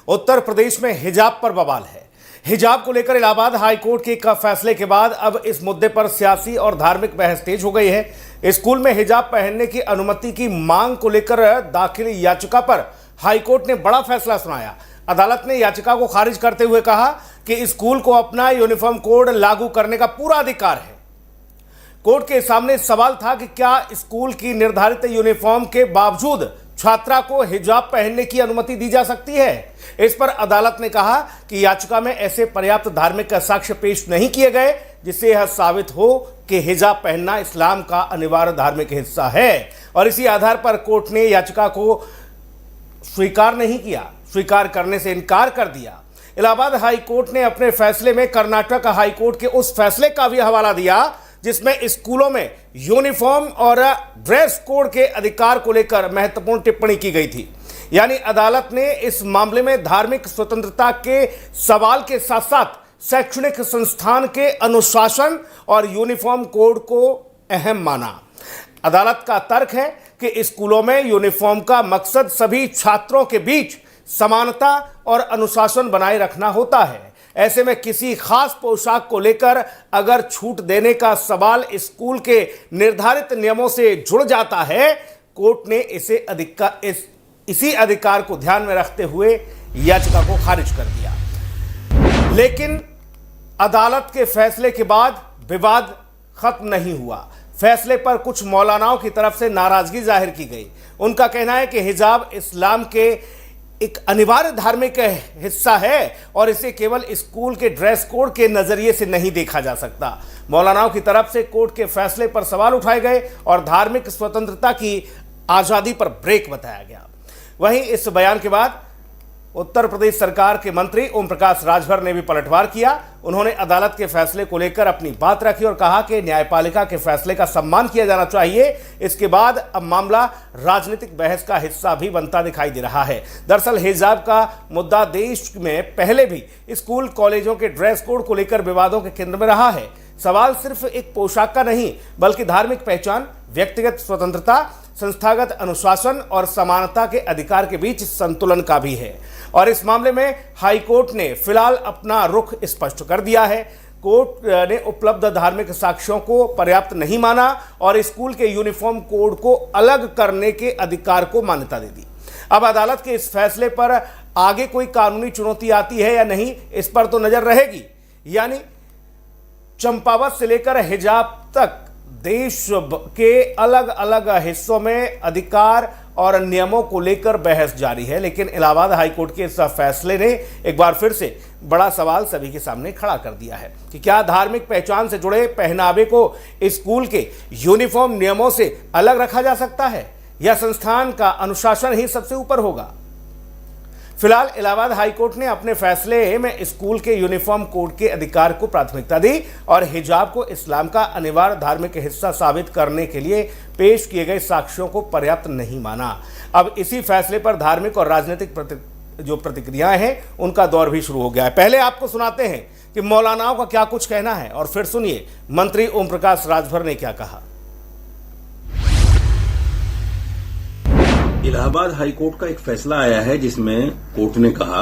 उत्तर प्रदेश में हिजाब पर बवाल है। हिजाब को लेकर इलाहाबाद हाई कोर्ट के एक फैसले के बाद अब इस मुद्दे पर सियासी और धार्मिक बहस तेज हो गई है। स्कूल में हिजाब पहनने की अनुमति की मांग को लेकर दाखिल याचिका पर हाई कोर्ट ने बड़ा फैसला सुनाया। अदालत ने याचिका को खारिज करते हुए कहा कि स्कूल को अपना यूनिफॉर्म कोड लागू करने का पूरा अधिकार है। कोर्ट के सामने सवाल था कि क्या स्कूल की निर्धारित यूनिफॉर्म के बावजूद छात्रा को हिजाब पहनने की अनुमति दी जा सकती है। इस पर अदालत ने कहा कि याचिका में ऐसे पर्याप्त धार्मिक साक्ष्य पेश नहीं किए गए जिससे यह साबित हो कि हिजाब पहनना इस्लाम का अनिवार्य धार्मिक हिस्सा है, और इसी आधार पर कोर्ट ने याचिका को स्वीकार नहीं किया, स्वीकार करने से इनकार कर दिया। इलाहाबाद हाई कोर्ट ने अपने फैसले में कर्नाटक हाई कोर्ट के उस फैसले का भी हवाला दिया जिसमें स्कूलों में यूनिफॉर्म और ड्रेस कोड के अधिकार को लेकर महत्वपूर्ण टिप्पणी की गई थी। यानी अदालत ने इस मामले में धार्मिक स्वतंत्रता के सवाल के साथ साथ शैक्षणिक संस्थान के अनुशासन और यूनिफॉर्म कोड को अहम माना। अदालत का तर्क है कि स्कूलों में यूनिफॉर्म का मकसद सभी छात्रों के बीच समानता और अनुशासन बनाए रखना होता है। ऐसे में किसी खास पोशाक को लेकर अगर छूट देने का सवाल स्कूल के निर्धारित नियमों से जुड़ जाता है, कोर्ट ने इसी अधिकार को ध्यान में रखते हुए याचिका को खारिज कर दिया। लेकिन अदालत के फैसले के बाद विवाद खत्म नहीं हुआ। फैसले पर कुछ मौलानाओं की तरफ से नाराजगी जाहिर की गई। उनका कहना है कि हिजाब इस्लाम के एक अनिवार्य धार्मिक हिस्सा है और इसे केवल स्कूल के ड्रेस कोड के नजरिए से नहीं देखा जा सकता। मौलानाओं की तरफ से कोर्ट के फैसले पर सवाल उठाए गए और धार्मिक स्वतंत्रता की आजादी पर ब्रेक बताया गया। वहीं इस बयान के बाद उत्तर प्रदेश सरकार के मंत्री ओम प्रकाश राजभर ने भी पलटवार किया। उन्होंने अदालत के फैसले को लेकर अपनी बात रखी और कहा कि न्यायपालिका के फैसले का सम्मान किया जाना चाहिए। इसके बाद अब मामला राजनीतिक बहस का हिस्सा भी बनता दिखाई दे रहा है। दरअसल हिजाब का मुद्दा देश में पहले भी स्कूल कॉलेजों के ड्रेस कोड को लेकर विवादों के केंद्र में रहा है। सवाल सिर्फ एक पोशाक का नहीं बल्कि धार्मिक पहचान, व्यक्तिगत स्वतंत्रता, संस्थागत अनुशासन और समानता के अधिकार के बीच संतुलन का भी है। और इस मामले में हाई कोर्ट ने फिलहाल अपना रुख स्पष्ट कर दिया है। कोर्ट ने उपलब्ध धार्मिक साक्ष्यों को पर्याप्त नहीं माना और स्कूल के यूनिफॉर्म कोड को अलग करने के अधिकार को मान्यता दे दी। अब अदालत के इस फैसले पर आगे कोई कानूनी चुनौती आती है या नहीं, इस पर तो नजर रहेगी। यानी चंपावत से लेकर हिजाब तक देश के अलग अलग हिस्सों में अधिकार और नियमों को लेकर बहस जारी है। लेकिन इलाहाबाद हाईकोर्ट के इस फैसले ने एक बार फिर से बड़ा सवाल सभी के सामने खड़ा कर दिया है कि क्या धार्मिक पहचान से जुड़े पहनावे को स्कूल के यूनिफॉर्म नियमों से अलग रखा जा सकता है या संस्थान का अनुशासन ही सबसे ऊपर होगा। फिलहाल इलाहाबाद हाईकोर्ट ने अपने फैसले में स्कूल के यूनिफॉर्म कोड के अधिकार को प्राथमिकता दी और हिजाब को इस्लाम का अनिवार्य धार्मिक हिस्सा साबित करने के लिए पेश किए गए साक्ष्यों को पर्याप्त नहीं माना। अब इसी फैसले पर धार्मिक और राजनीतिक प्रतिक्रियाएं हैं उनका दौर भी शुरू हो गया है। पहले आपको सुनाते हैं कि मौलानाओं का क्या कुछ कहना है और फिर सुनिए मंत्री ओम प्रकाश राजभर ने क्या कहा। इलाहाबाद हाईकोर्ट का एक फैसला आया है जिसमें कोर्ट ने कहा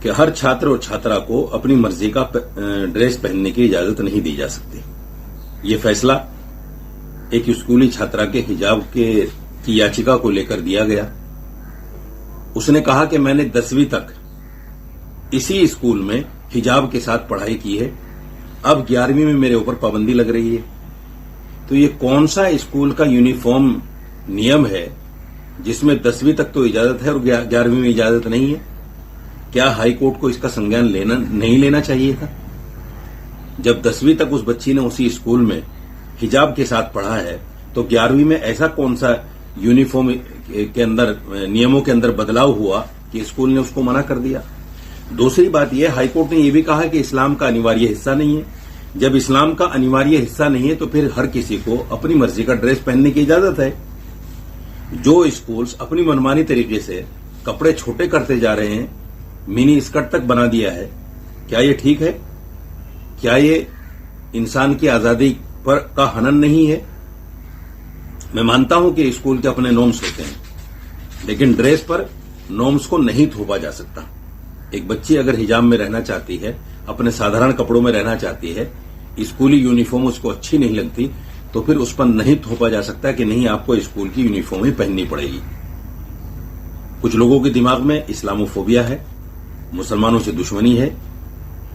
कि हर छात्र और छात्रा को अपनी मर्जी का ड्रेस पहनने की इजाजत नहीं दी जा सकती। ये फैसला एक स्कूली छात्रा के हिजाब की याचिका को लेकर दिया गया। उसने कहा कि मैंने 10वीं तक इसी स्कूल में हिजाब के साथ पढ़ाई की है, अब 11वीं में मेरे ऊपर पाबंदी लग रही है। तो ये कौन सा स्कूल का यूनिफॉर्म नियम है जिसमें 10वीं तक तो इजाजत है और 11वीं में इजाजत नहीं है? क्या हाई कोर्ट को इसका संज्ञान नहीं लेना चाहिए था? जब 10वीं तक उस बच्ची ने उसी स्कूल में हिजाब के साथ पढ़ा है तो 11वीं में ऐसा कौन सा यूनिफॉर्म के अंदर नियमों के अंदर बदलाव हुआ कि स्कूल ने उसको मना कर दिया? दूसरी बात यह, हाई कोर्ट ने यह भी कहा कि इस्लाम का अनिवार्य हिस्सा नहीं है। जब इस्लाम का अनिवार्य हिस्सा नहीं है तो फिर हर किसी को अपनी मर्जी का ड्रेस पहनने की इजाजत है। जो स्कूल्स अपनी मनमानी तरीके से कपड़े छोटे करते जा रहे हैं, मिनी स्कर्ट तक बना दिया है, क्या ये ठीक है? क्या ये इंसान की आजादी पर का हनन नहीं है? मैं मानता हूं कि स्कूल के अपने नॉर्म्स होते हैं, लेकिन ड्रेस पर नॉर्म्स को नहीं थोपा जा सकता। एक बच्ची अगर हिजाब में रहना चाहती है, अपने साधारण कपड़ों में रहना चाहती है, स्कूली यूनिफॉर्म उसको अच्छी नहीं लगती, तो फिर उस पर नहीं थोपा जा सकता कि नहीं आपको स्कूल की यूनिफॉर्म ही पहननी पड़ेगी। कुछ लोगों के दिमाग में इस्लामोफोबिया है, मुसलमानों से दुश्मनी है,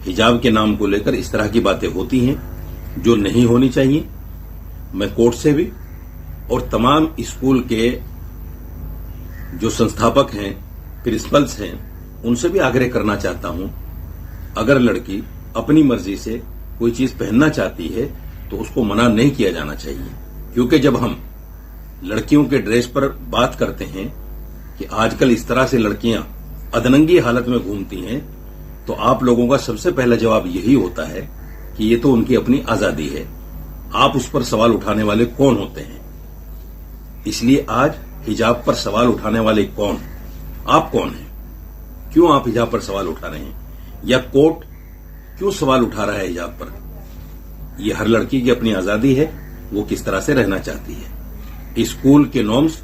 हिजाब के नाम को लेकर इस तरह की बातें होती हैं जो नहीं होनी चाहिए। मैं कोर्ट से भी और तमाम स्कूल के जो संस्थापक हैं, प्रिंसिपल्स हैं, उनसे भी आग्रह करना चाहता हूं, अगर लड़की अपनी मर्जी से कोई चीज पहनना चाहती है तो उसको मना नहीं किया जाना चाहिए। क्योंकि जब हम लड़कियों के ड्रेस पर बात करते हैं कि आजकल इस तरह से लड़कियां अधनंगी हालत में घूमती हैं, तो आप लोगों का सबसे पहला जवाब यही होता है कि ये तो उनकी अपनी आजादी है, आप उस पर सवाल उठाने वाले कौन होते हैं। इसलिए आज हिजाब पर सवाल उठाने वाले कौन, आप कौन हैं? क्यों आप हिजाब पर सवाल उठा रहे हैं, या कोर्ट क्यों सवाल उठा रहा है हिजाब पर? ये हर लड़की की अपनी आजादी है, वो किस तरह से रहना चाहती है। स्कूल के नॉर्म्स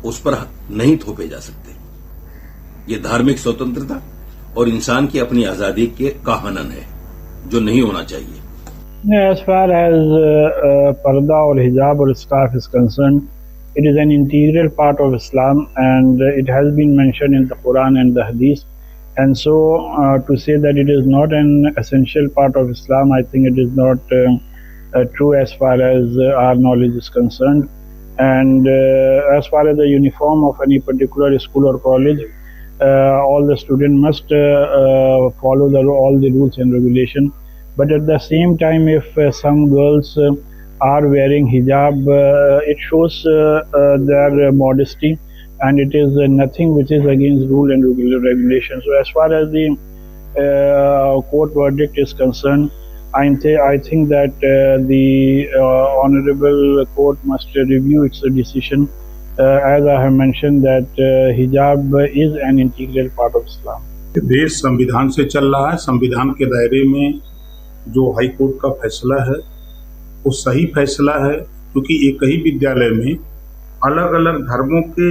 उस पर नहीं थोपे जा सकते। ये धार्मिक स्वतंत्रता और इंसान की अपनी आजादी का हनन है जो नहीं होना चाहिए। As far as parda or hijab or scarf is concerned, it is an integral part of Islam, and it has been mentioned in the Quran and the Hadith. And so, to say that it is not an essential part of Islam, I think it is not true as far as our knowledge is concerned. And as far as the uniform of any particular school or college, all the students must follow all the rules and regulations. But at the same time, if some girls are wearing hijab, it shows their modesty, and it is nothing which is against rule and regulation. So as far as the court verdict is concerned, I think that the honorable court must review its decision. As I have mentioned that hijab is an integral part of Islam. देश संविधान से चल रहा है। संविधान के दायरे में जो हाई कोर्ट का फैसला है वो सही फैसला है, क्योंकि एक ही विद्यालय में अलग अलग धर्मों के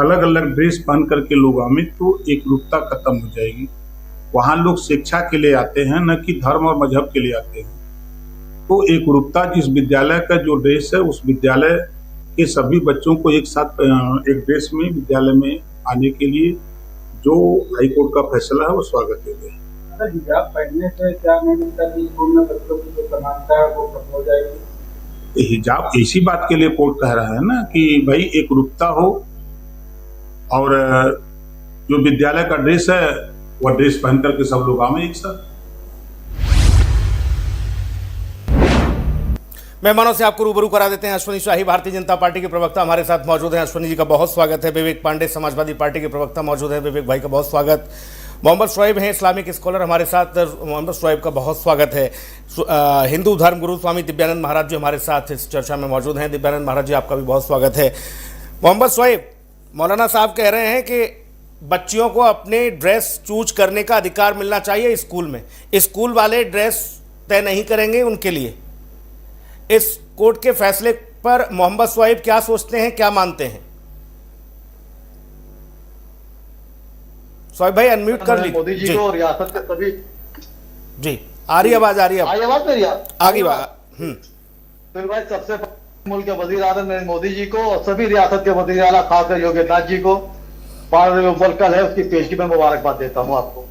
अलग अलग ड्रेस पहन करके लोग आए तो एकरूपता खत्म हो जाएगी। वहाँ लोग शिक्षा के लिए आते हैं, न कि धर्म और मजहब के लिए आते हैं। तो एकरूपता, जिस विद्यालय का जो ड्रेस है उस विद्यालय के सभी बच्चों को एक साथ एक ड्रेस में विद्यालय में आने के लिए जो हाई कोर्ट का फैसला है वो स्वागत है। हिजाब पहनने से क्या नहीं मिलता कि स्कूल में बच्चों की जो समानता है वो खत्म हो जाएगी? हिजाब इसी बात के लिए कोर्ट कह रहा है ना कि भाई एकरूपता हो, और जो विद्यालय का ड्रेस है वह ड्रेस पहन करके सब लोग आवे एक साथ। मेहमानों से आपको रूबरू करा देते हैं। अश्वनी शाही भारतीय जनता पार्टी के प्रवक्ता हमारे साथ मौजूद हैं। अश्वनी जी का बहुत स्वागत है। विवेक पांडे समाजवादी पार्टी के प्रवक्ता मौजूद हैं। विवेक भाई का बहुत स्वागत। मोहम्मद शुएब हैं इस्लामिक स्कॉलर हमारे साथ। मोहम्मद शुएब का बहुत स्वागत है। हिंदू धर्म गुरु स्वामी दिव्यानंद महाराज जी हमारे साथ इस चर्चा में मौजूद हैं। दिव्यानंद महाराज जी आपका भी बहुत स्वागत है। मोहम्मद शुएब, मौलाना साहब कह रहे हैं कि बच्चियों को अपने ड्रेस चूज करने का अधिकार मिलना चाहिए स्कूल में, स्कूल वाले ड्रेस तय नहीं करेंगे उनके लिए। इस कोर्ट के फैसले पर मोहम्मद शुएब क्या सोचते हैं, क्या मानते हैं? शुएब भाई अनम्यूट कर लीजिए। मोदी जी को रियासत के सभी जी आ रही आवाज, आ रही है आवाज मेरी आगे फिर भाई सबसे मुल्क के वजीर आजम नरेंद्र मोदी जी को और सभी रियासत के वजीर आला खासकर योगी आदित्यनाथ जी को कल है उसकी पेशगी में मुबारकबाद देता हूं आपको।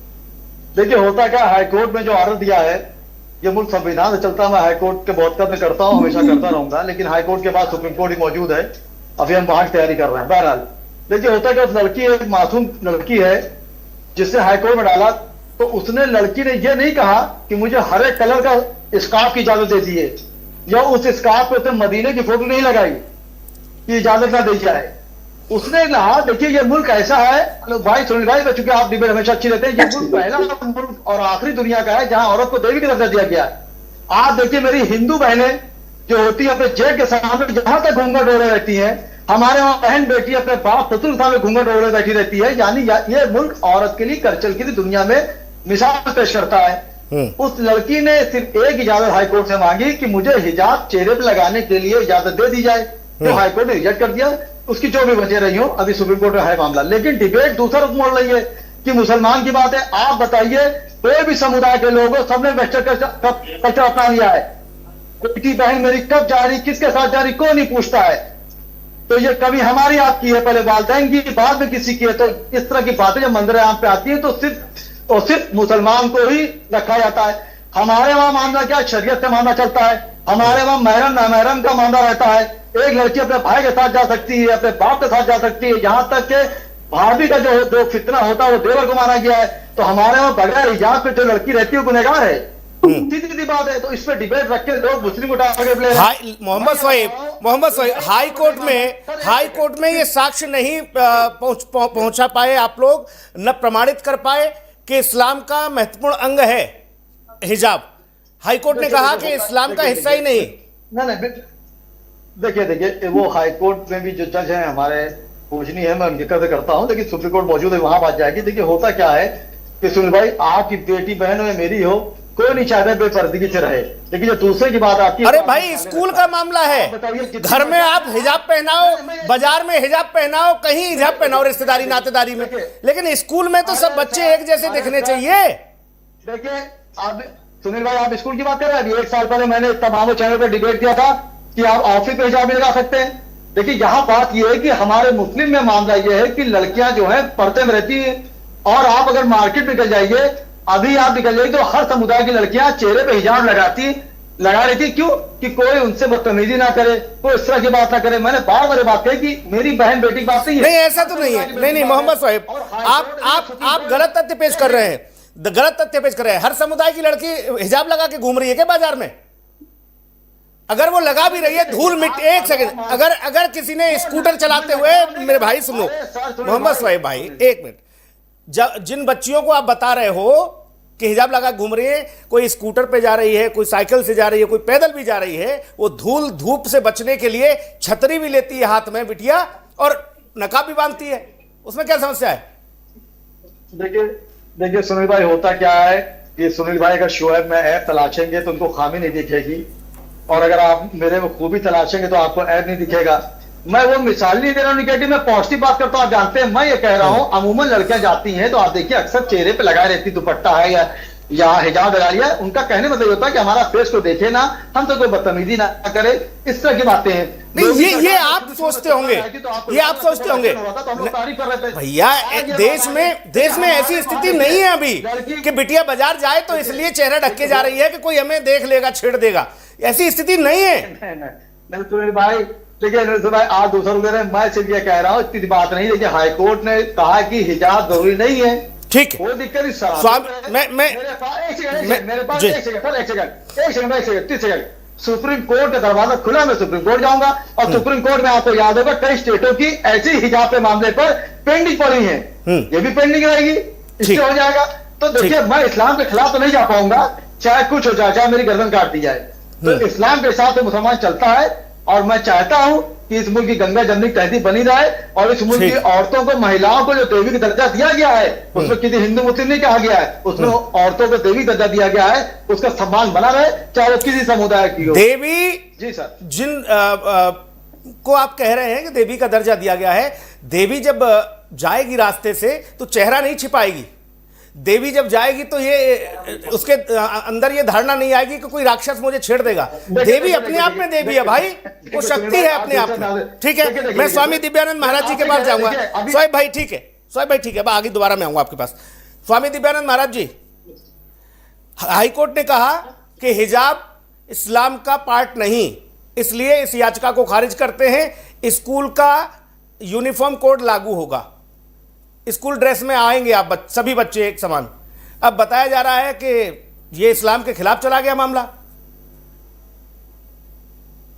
देखिए होता क्या, हाईकोर्ट में जो ऑर्डर दिया है ये मुल्क संविधान से चलता है। मैं हाईकोर्ट के बहुत कदर करता हूँ, हमेशा करता रहूंगा, लेकिन हाईकोर्ट के बाद सुप्रीम कोर्ट ही मौजूद है। अभी हम वहां की तैयारी कर रहे हैं। बहरहाल देखिए होता क्या, लड़की एक मासूम लड़की है जिसने हाईकोर्ट में डाला, तो उसने लड़की ने यह नहीं कहा कि मुझे हर एक कलर का स्कार्फ की इजाजत दे दी है, या उस स्कार्फ पे उसने मदीने की फोटो नहीं लगाई कि इजाजत ना दी जाए। उसने कहा देखिए ये मुल्क ऐसा है, भाई सुन रहा है चूंकि आप डिबेट हमेशा अच्छी रहते हैं, ये मुल्क पहला मुल्क और आखिरी दुनिया का है जहां औरत को देवी का दर्जा दिया गया है। आप देखिए मेरी हिंदू बहनें जो होती है अपने जेब के सामने जहां तक घूंघट ओढ़े रहती है, हमारे वहां बहन बेटी अपने बाप ससुर के सामने घूंघट ओढ़े बैठी रहती है। यानी ये मुल्क औरत के लिए करचल की दुनिया में मिसाल पेश करता है। उस लड़की ने सिर्फ एक इजाजत हाईकोर्ट से मांगी कि मुझे हिजाब चेहरे पर लगाने के लिए इजाजत दे दी जाए, तो हाईकोर्ट ने रिजेक्ट कर दिया। उसकी जो भी वजह रही हो, अभी सुप्रीम कोर्ट में है मामला। लेकिन डिबेट दूसरा रुख मोड़ रही है कि मुसलमान की बात है। आप बताइए, कोई भी समुदाय के लोग हो, सबने वेस्टर्न कल्चर अपना लिया है। बेटी बहन मेरी कब जा रही, किसके साथ जा रही, कोई नहीं पूछता है। तो ये कभी हमारी आपकी है, पहले वालिदैन की, बाद में किसी की है। तो इस तरह की बातें जब मंदिर आम पे आती है तो सिर्फ मुसलमान को ही रखा जाता है। हमारे वहां मामला क्या, शरीयत से मामला चलता है। हमारे वहां महरम नामहरम का मामला रहता है। एक लड़की अपने भाई के साथ जा सकती है, अपने बाप के साथ जा सकती है, यहां तक के भाभी का जो फितना होता है वो देवर को माना गया है। तो हमारे वहां बगैर हिजाब पे जो लड़की रहती है वो गुनहगार है। सीधी बात है। तो इस पे डिबेट रख के लोग मुस्लिम को टारगेट ले रहे हैं। मोहम्मद सोहेब, हाई कोर्ट में ये साक्ष्य नहीं पहुंचा पाए आप लोग, न प्रमाणित कर पाए कि इस्लाम का महत्वपूर्ण अंग है हिजाब। हाई कोर्ट ने कहा कि इस्लाम का हिस्सा ही नहीं। नहीं, देखिए वो हाई कोर्ट में भी जो जज हैं हमारे पूछनी है, मैं उनकी कदर करता हूं, लेकिन सुप्रीम कोर्ट मौजूद है, वहां बात जाएगी। देखिए होता क्या है कि सुनील भाई, आपकी बेटी बहन हो या मेरी हो, कोई नहीं चाहता बेपर्दगी से रहे। लेकिन जो दूसरे की बात आती है, अरे भाई स्कूल का मामला है, घर में आप हिजाब पहनाओ, बाजार में हिजाब पहनाओ, कहीं हिजाब पहनाओ, रिश्तेदारी नातेदारी में, लेकिन स्कूल में तो सब बच्चे एक जैसे दिखने चाहिए। देखिए आप सुनील भाई, आप स्कूल की बात कर रहे हैं। अभी 1 साल पहले मैंने तमाम चैनल पर डिबेट किया था कि आप ऑफिस पे हिजाब लगा सकते हैं। देखिए यहाँ बात यह है कि हमारे मुस्लिम में मामला यह है कि लड़कियां जो है पर्दे में रहती है, और आप अगर मार्केट में निकल जाइए, अभी आप निकल जाइए तो हर समुदाय की लड़कियां चेहरे पे हिजाब लगा रही थी। क्यों? कि कोई उनसे बदतमीजी ना करे, कोई इस तरह की बात ना करे। मैंने बार बार बात कही कि मेरी बहन बेटी की बात नहीं है। नहीं, ऐसा तो नहीं है। नहीं मोहम्मद सोहेब, आप गलत तथ्य पेश कर रहे हैं, गलत तथ्य पेश कर रहे हैं। हर समुदाय की लड़की हिजाब लगा के घूम रही है क्या बाजार में? अगर वो लगा भी रही है, धूल मिट्टी, एक सेकंड, अगर किसी ने स्कूटर चलाते हुए, मेरे भाई सुनो, मोहम्मद सोहेब भाई एक मिनट, जिन बच्चियों को आप बता रहे हो कि हिजाब लगा घूम रही है, कोई स्कूटर पे जा रही है, कोई साइकिल से जा रही है, कोई पैदल भी जा रही है, वो धूल धूप से बचने के लिए छतरी भी लेती है हाथ में बिटिया, और नकाब भी बांधती है, उसमें क्या समस्या है? देखिए सुनील भाई, होता क्या है कि सुनील भाई अगर शोएब में ऐप तलाशेंगे तो उनको खामी नहीं दिखेगी, और अगर आप मेरे में खूबी तलाशेंगे तो आपको ऐप नहीं दिखेगा। मैं वो मिसाल नहीं दे रहा हूँ निगेटिव, मैं पॉजिटिव बात करता हूँ। आप जानते हैं, मैं ये कह रहा हूँ अमूमन लड़कियां जाती हैं तो आप देखिए अक्सर चेहरे पे लगाए रहती, दुपट्टा है या हिजाब लगा लिया। उनका कहने मतलब होता है कि हमारा फेस को देखे ना, हम तो कोई बदतमीजी ना करे, इस तरह की बातें हैं। नहीं, ये आप सोचते होंगे, ये आप सोचते होंगे भैया। देश में ऐसी स्थिति नहीं है अभी कि बिटिया बाजार जाए तो इसलिए चेहरा ढक के जा रही है कि कोई हमें देख लेगा, छेड़ देगा, ऐसी स्थिति नहीं है। नहीं सुनील भाई, देखिए भाई, आप दूसरा दे रहे हैं, मैं सिर्फ ये कह रहा हूँ, इतनी बात नहीं। देखिए हाईकोर्ट ने कहा कि हिजाब जरूरी नहीं है, ठीक है, वो दिक्कत इस सुप्रीम कोर्ट का दरवाजा खुला, मैं सुप्रीम कोर्ट जाऊंगा, और सुप्रीम कोर्ट में आपको याद होगा कई स्टेटों की ऐसी हिजाब के मामले पर पेंडिंग पड़ी है, ये भी पेंडिंग रहेगी, इससे हो जाएगा। तो देखिए मैं इस्लाम के खिलाफ तो नहीं जा पाऊंगा, चाहे कुछ हो जाए, चाहे मेरी गर्दन काट दी जाए। तो इस्लाम के हिसाब से मुसलमान चलता है, और मैं चाहता हूं कि इस मुल्क की गंगा जमनी तहजीब बनी रहे, और इस मुल्क की औरतों को, महिलाओं को जो देवी का दर्जा दिया गया है, उसमें किसी हिंदू मुस्लिम नहीं कहा गया है, उसमें औरतों को देवी दर्जा दिया गया है, उसका सम्मान बना रहे, चाहे वो किसी समुदाय की हो। देवी, जी सर, जिन को आप कह रहे हैं कि देवी का दर्जा दिया गया है, देवी जब जाएगी रास्ते से तो चेहरा नहीं छिपाएगी। देवी जब जाएगी तो ये उसके अंदर ये धारणा नहीं आएगी कि कोई राक्षस मुझे छेड़ देगा। देवी अपने आप में देवी है भाई, वो शक्ति है अपने आप में। ठीक है, मैं स्वामी दिव्यानंद महाराज जी के पास जाऊंगा। सोहेब भाई ठीक है, सोहेब भाई ठीक है, अब आगे दोबारा मैं आऊंगा आपके पास। स्वामी दिव्यानंद महाराज जी, हाईकोर्ट ने कहा कि हिजाब इस्लाम का पार्ट नहीं, इसलिए इस याचिका को खारिज करते हैं। स्कूल का यूनिफॉर्म कोड लागू होगा, स्कूल ड्रेस में आएंगे आप सभी बच्चे एक समान। अब बताया जा रहा है कि ये इस्लाम के खिलाफ चला गया मामला।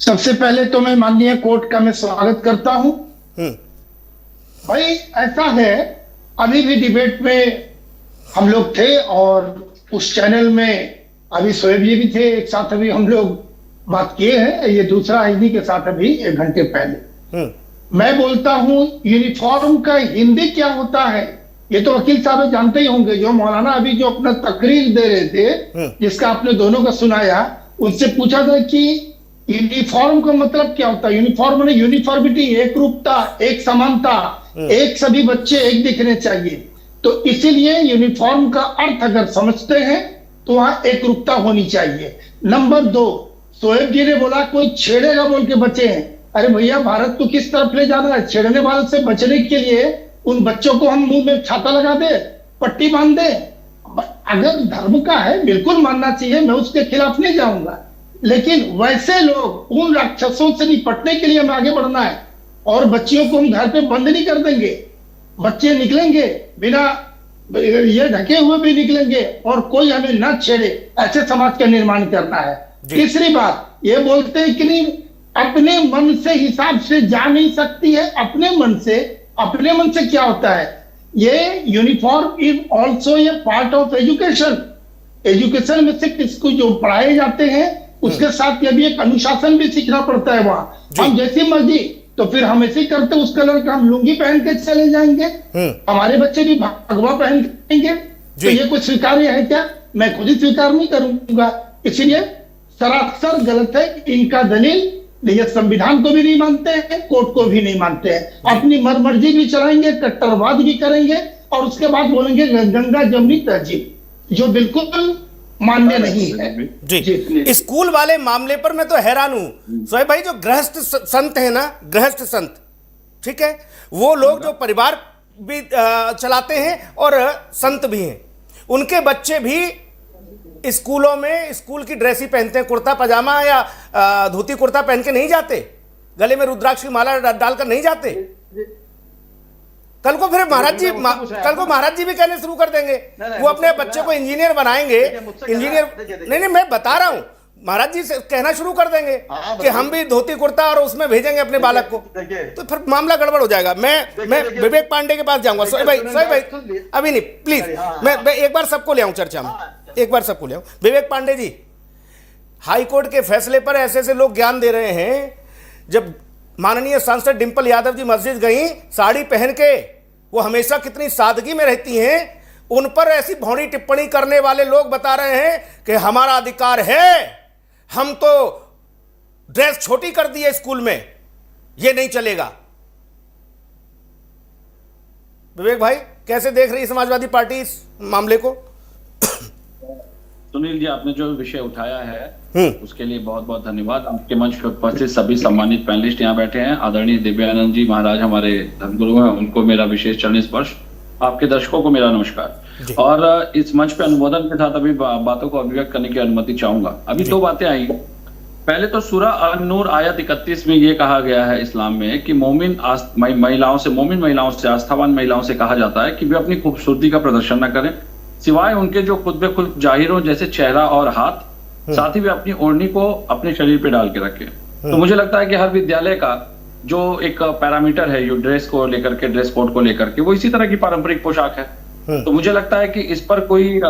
सबसे पहले तो मैं माननीय कोर्ट का मैं स्वागत करता हूं। भाई ऐसा है, अभी भी डिबेट में हम लोग थे, और उस चैनल में अभी शोएब जी भी थे, एक साथ अभी हम लोग बात किए हैं। ये दूसरा इन्हीं के साथ अभी 1 घंटे पहले। मैं बोलता हूं यूनिफॉर्म का हिंदी क्या होता है, ये तो वकील साहब जानते ही होंगे। जो मौलाना अभी जो अपना तकरीर दे रहे थे, जिसका आपने दोनों का सुनाया, उनसे पूछा था कि यूनिफॉर्म का मतलब क्या होता है? यूनिफॉर्म माने यूनिफॉर्मिटी, एक रूपता, एक समानता, एक सभी बच्चे एक दिखने चाहिए। तो इसीलिए यूनिफॉर्म का अर्थ अगर समझते हैं तो वहां एक रूपता होनी चाहिए। नंबर 2, शोएब जी ने बोला कोई छेड़ेगा बोल के बचे हैं। अरे भैया, भारत को किस तरफ ले जाना है? छेड़ने वाले से बचने के लिए उन बच्चों को हम मुंह में छाता लगा दे, पट्टी बांध दे? अगर धर्म का है बिल्कुल मानना चाहिए, मैं उसके खिलाफ नहीं जाऊंगा, लेकिन वैसे लोग, उन राक्षसों से निपटने के लिए हमें आगे बढ़ना है। और बच्चियों को हम घर पे बंद नहीं कर देंगे, बच्चे निकलेंगे बिना ये ढके हुए भी निकलेंगे, और कोई हमें ना छेड़े, ऐसे समाज का निर्माण करना है। तीसरी बात, ये बोलते हैं कि नहीं अपने मन से हिसाब से जा नहीं सकती है। अपने मन से क्या होता है? ये uniform is also a part of education में से किसको जो पढ़ाए जाते हैं उसके साथ ये भी एक अनुशासन भी सीखना पड़ता है। वहां हम जैसी मर्जी, तो फिर हम ऐसे करते उस कलर का हम लुंगी पहन के चले जाएंगे, हमारे बच्चे भी भगवा पहन के, तो ये कुछ स्वीकार्य है क्या? मैं खुद ही स्वीकार नहीं करूंगा। इसलिए सरासर गलत है इनका दलील। ये संविधान को भी नहीं मानते हैं, कोर्ट को भी नहीं मानते हैं, अपनी मर्जी भी चलाएंगे, कट्टरवाद भी करेंगे, और उसके बाद बोलेंगे गंगा जमनी तहजीब, जो बिल्कुल मान्य नहीं है। जी, स्कूल वाले मामले पर मैं तो हैरान हूं सोहेब भाई। जो गृहस्थ संत है ना, गृहस्थ संत, ठीक है, वो लोग जो परिवार भी चलाते हैं और संत भी हैं, उनके बच्चे भी स्कूलों में स्कूल की ड्रेस ही पहनते हैं, कुर्ता पजामा या धोती कुर्ता पहन के नहीं जाते, गले में रुद्राक्ष की माला डालकर नहीं जाते। कल को फिर महाराज जी भी कहने शुरू कर देंगे वो अपने बच्चे को इंजीनियर बनाएंगे। इंजीनियर नहीं, मैं बता रहा हूं, महाराज जी से कहना शुरू कर देंगे कि हम भी धोती कुर्ता और उसमें भेजेंगे अपने बालक को, तो फिर मामला गड़बड़ हो जाएगा। मैं विवेक पांडे के पास जाऊंगा। सोहेब भाई अभी नहीं, प्लीज, मैं एक बार सबको ले आऊं चर्चा में, एक बार सबको ले आऊं। विवेक पांडे जी, हाई कोर्ट के फैसले पर ऐसे ऐसे लोग ज्ञान दे रहे हैं। जब माननीय सांसद डिंपल यादव जी मस्जिद गई साड़ी पहन के, वो हमेशा कितनी सादगी में रहती हैं, उन पर ऐसी भौड़ी टिप्पणी करने वाले लोग बता रहे हैं कि हमारा अधिकार है, हम तो ड्रेस छोटी कर दी है स्कूल में, ये नहीं चलेगा। विवेक भाई, कैसे देख रही है समाजवादी पार्टी इस मामले को? सुनील जी, आपने जो विषय उठाया है उसके लिए बहुत बहुत धन्यवाद। आपके मंच पर उपस्थित सभी सम्मानित पैनलिस्ट यहाँ बैठे हैं। आदरणीय दिव्यानंद जी महाराज हमारे धर्मगुरु हैं, उनको मेरा विशेष चरण स्पर्श। आपके दर्शकों को मेरा नमस्कार। और इस मंच पे अनुमोदन के साथ अभी बातों को अभिव्यक्त करने की अनुमति चाहूंगा। अभी 2 बातें आई। पहले तो सूरह अन-नूर आयत 31 में ये कहा गया है इस्लाम में कि मोमिन महिलाओं से, आस्थावान महिलाओं से कहा जाता है कि वे अपनी खूबसूरती का प्रदर्शन न करें, सिवाय उनके जो खुद ब खुद जाहिर हो, जैसे चेहरा और हाथ। साथ ही वे अपनी ओढ़नी को अपने शरीर पे डाल के रखें। तो मुझे लगता है कि हर विद्यालय का जो एक पैरामीटर है, जो ड्रेस को लेकर के, ड्रेस कोड को लेकर के, वो इसी तरह की पारंपरिक पोशाक है। तो मुझे लगता है कि इस पर कोई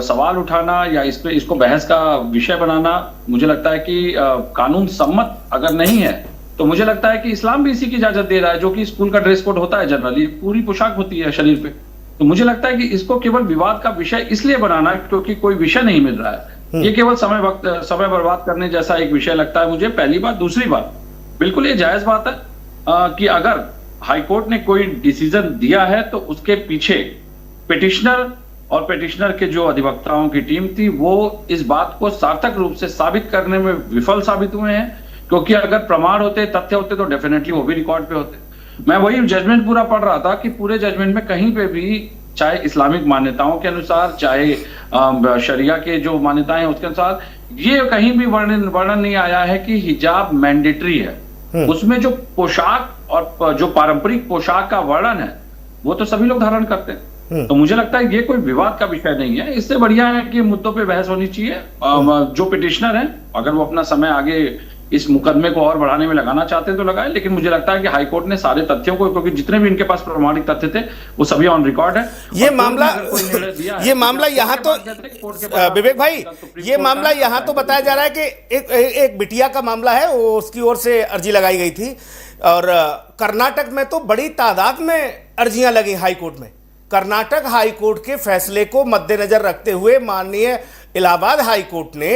सवाल उठाना या इसको बहस का विषय बनाना, मुझे लगता है कि कानून सम्मत अगर नहीं है, तो मुझे लगता है कि इस्लाम भी इसी की इजाजत दे रहा है, जो कि स्कूल का ड्रेस कोड होता है, जनरली पूरी पोशाक होती है शरीर पे। तो मुझे लगता है कि इसको केवल विवाद का विषय इसलिए बनाना क्योंकि कोई विषय नहीं मिल रहा है, ये केवल समय बर्बाद करने जैसा एक विषय लगता है मुझे, पहली बात। दूसरी बात, बिल्कुल ये जायज बात है कि अगर हाईकोर्ट ने कोई डिसीजन दिया है तो उसके पीछे पिटिशनर और पिटिशनर के जो अधिवक्ताओं की टीम थी, वो इस बात को सार्थक रूप से साबित करने में विफल साबित हुए हैं। क्योंकि अगर प्रमाण होते, तथ्य होते, तो डेफिनेटली वो भी रिकॉर्ड पे होते। मैं वही जजमेंट पूरा पढ़ रहा था कि पूरे जजमेंट में कहीं पे भी, चाहे इस्लामिक मान्यताओं के अनुसार, चाहे शरिया के जो मान्यताएं हैं उसके अनुसार, ये कहीं भी वर्णन नहीं आया है कि हिजाब मैंडेटरी है। उसमें जो पोशाक और जो पारंपरिक पोशाक का वर्णन है वो तो सभी लोग धारण करते हैं। तो मुझे लगता है ये कोई विवाद का विषय नहीं है। इससे बढ़िया है कि मुद्दों पे बहस होनी चाहिए। जो पिटिशनर हैं, अगर वो अपना समय आगे इस मुकदमे को और बढ़ाने में लगाना चाहते हैं तो लगाए, लेकिन मुझे लगता है कि हाईकोर्ट ने सारे तथ्यों को, क्योंकि जितने भी इनके पास प्रमाणिक तथ्य थे वो सभी ऑन रिकॉर्ड है। ये मामला यहाँ तो विवेक भाई, ये मामला यहाँ तो बताया जा रहा है कि एक बिटिया का मामला है, वो उसकी ओर से अर्जी लगाई गई थी, और कर्नाटक में तो बड़ी तादाद में अर्जियां लगी हाईकोर्ट में। कर्नाटक हाईकोर्ट के फैसले को मद्देनजर रखते हुए माननीय इलाहाबाद हाईकोर्ट ने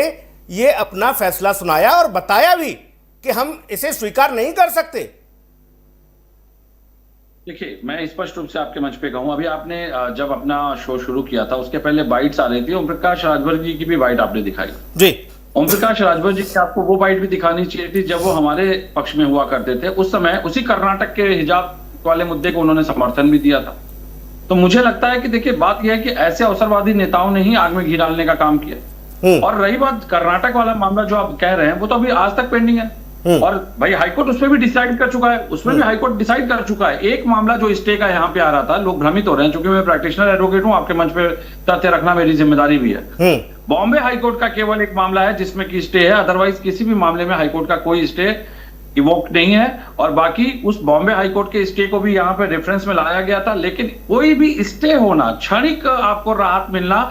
ये अपना फैसला सुनाया और बताया भी कि हम इसे स्वीकार नहीं कर सकते? देखिए, मैं स्पष्ट रूप से आपके मंच पे कहूं, अभी आपने जब अपना शो शुरू किया था उसके पहले बाइट्स आ रही थी, ओम प्रकाश राजभर जी की भी बाइट आपने दिखाई जी। ओम प्रकाश राजभर जी की आपको वो बाइट भी दिखानी चाहिए थी जब वो हमारे पक्ष में हुआ करते थे। उस समय उसी कर्नाटक के हिजाब वाले मुद्दे को उन्होंने समर्थन भी दिया था। तो मुझे लगता है कि देखिए, बात यह है कि ऐसे अवसरवादी नेताओं ने ही आग में घी डालने का काम किया। और रही बात कर्नाटक वाला मामला जो आप कह रहे हैं, वो तो अभी आज तक पेंडिंग है। और भाई हाईकोर्ट उसमें भी डिसाइड कर चुका है, उसमें भी हाईकोर्ट डिसाइड कर चुका है। एक मामला जो स्टे का यहाँ पे आ रहा था, लोग भ्रमित हो रहे हैं, क्योंकि मैं प्रैक्टिशनर एडवोकेट हूँ, आपके मंच पे तथ्य रखना मेरी जिम्मेदारी भी है। बॉम्बे हाईकोर्ट का केवल एक मामला है जिसमें की स्टे है, अदरवाइज किसी भी मामले में हाईकोर्ट का कोई स्टे इवोक नहीं है। और बाकी उस बॉम्बे हाईकोर्ट के स्टे को भी यहाँ पे रेफरेंस में लाया गया था, लेकिन कोई भी स्टे होना, क्षणिक आपको राहत मिलना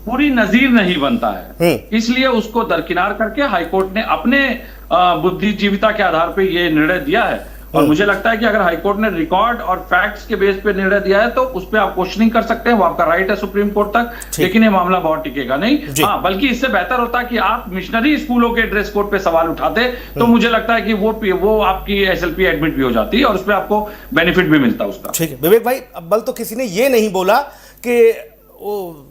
पूरी नजीर नहीं बनता है। इसलिए उसको दरकिनार करके हाईकोर्ट ने अपने बुद्धिजीविता के आधार पे ये निर्णय दिया है। और मुझे लगता है कि अगर हाईकोर्ट ने रिकॉर्ड और फैक्ट्स के बेस पे निर्णय दिया है तो उस पर आप क्वेश्चनिंग कर सकते हैं, वो आपका राइट है सुप्रीम कोर्ट तक, लेकिन ये मामला बहुत टिकेगा नहीं। हाँ, बल्कि इससे बेहतर होता कि आप मिशनरी स्कूलों के ड्रेस कोड पे सवाल उठाते, तो मुझे लगता है कि वो आपकी SLP एडमिट भी हो जाती और उसमें आपको बेनिफिट भी मिलता उसका। ठीक है विवेक भाई, अव्वल तो किसी ने ये नहीं बोला कि वो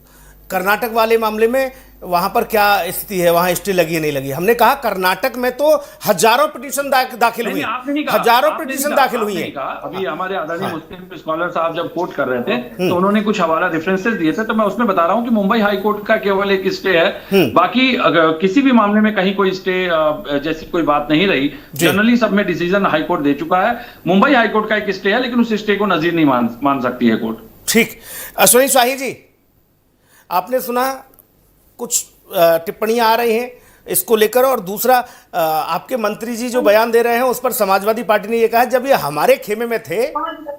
कर्नाटक वाले मामले में वहां पर क्या स्थिति है, वहां स्टे लगी है नहीं लगी। हमने कहा कर्नाटक में तो हजारों पिटीशन दाखिल हुई, हजारों पिटीशन दाखिल हुई है। अभी हमारे आदरणीय मुस्लिम स्कॉलर साहब जब कोट कर रहे थे तो उन्होंने कुछ हवाला रेफरेंसेस दिए थे, तो मैं उसमें बता रहा हूं कि मुंबई हाई कोर्ट का केवल एक स्टे है, बाकी किसी भी मामले में कहीं कोई स्टे जैसी कोई बात नहीं रही। जनरली सब में डिसीजन हाई कोर्ट दे चुका है। मुंबई हाई कोर्ट का एक स्टे है, लेकिन उस स्टे को नजीर नहीं मान सकती है कोर्ट। ठीक, अश्विनी शाही जी, आपने सुना कुछ टिप्पणियां आ रही हैं इसको लेकर, और दूसरा आपके मंत्री जी जो बयान दे रहे हैं उस पर समाजवादी पार्टी ने यह कहा जब ये हमारे खेमे में थे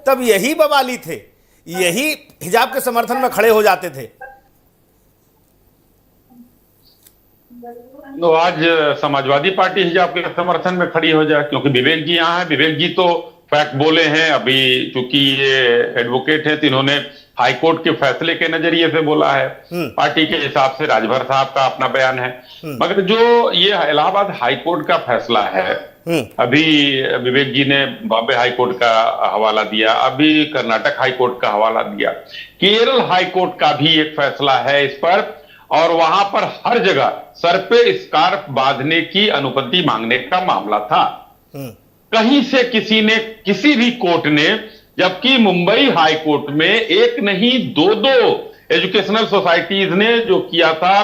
तब यही बवाली थे, यही हिजाब के समर्थन में खड़े हो जाते थे। तो आज समाजवादी पार्टी हिजाब के समर्थन में खड़ी हो जाए, क्योंकि विवेक जी यहाँ है। विवेक जी तो फैक्ट बोले हैं, अभी चूंकि ये एडवोकेट है तो इन्होंने हाईकोर्ट के फैसले के नजरिए से बोला है, पार्टी के हिसाब से राजभर साहब का अपना बयान है। मगर जो ये इलाहाबाद हाईकोर्ट का फैसला है, अभी विवेक जी ने बॉम्बे हाईकोर्ट का हवाला दिया, अभी कर्नाटक हाईकोर्ट का हवाला दिया, केरल हाईकोर्ट का भी एक फैसला है इस पर, और वहां पर हर जगह सर पे स्कार्फ बांधने की अनुमति मांगने का मामला था। कहीं से किसी ने, किसी भी कोर्ट ने, जबकि मुंबई हाई कोर्ट में एक नहीं दो एजुकेशनल सोसाइटीज ने जो किया था,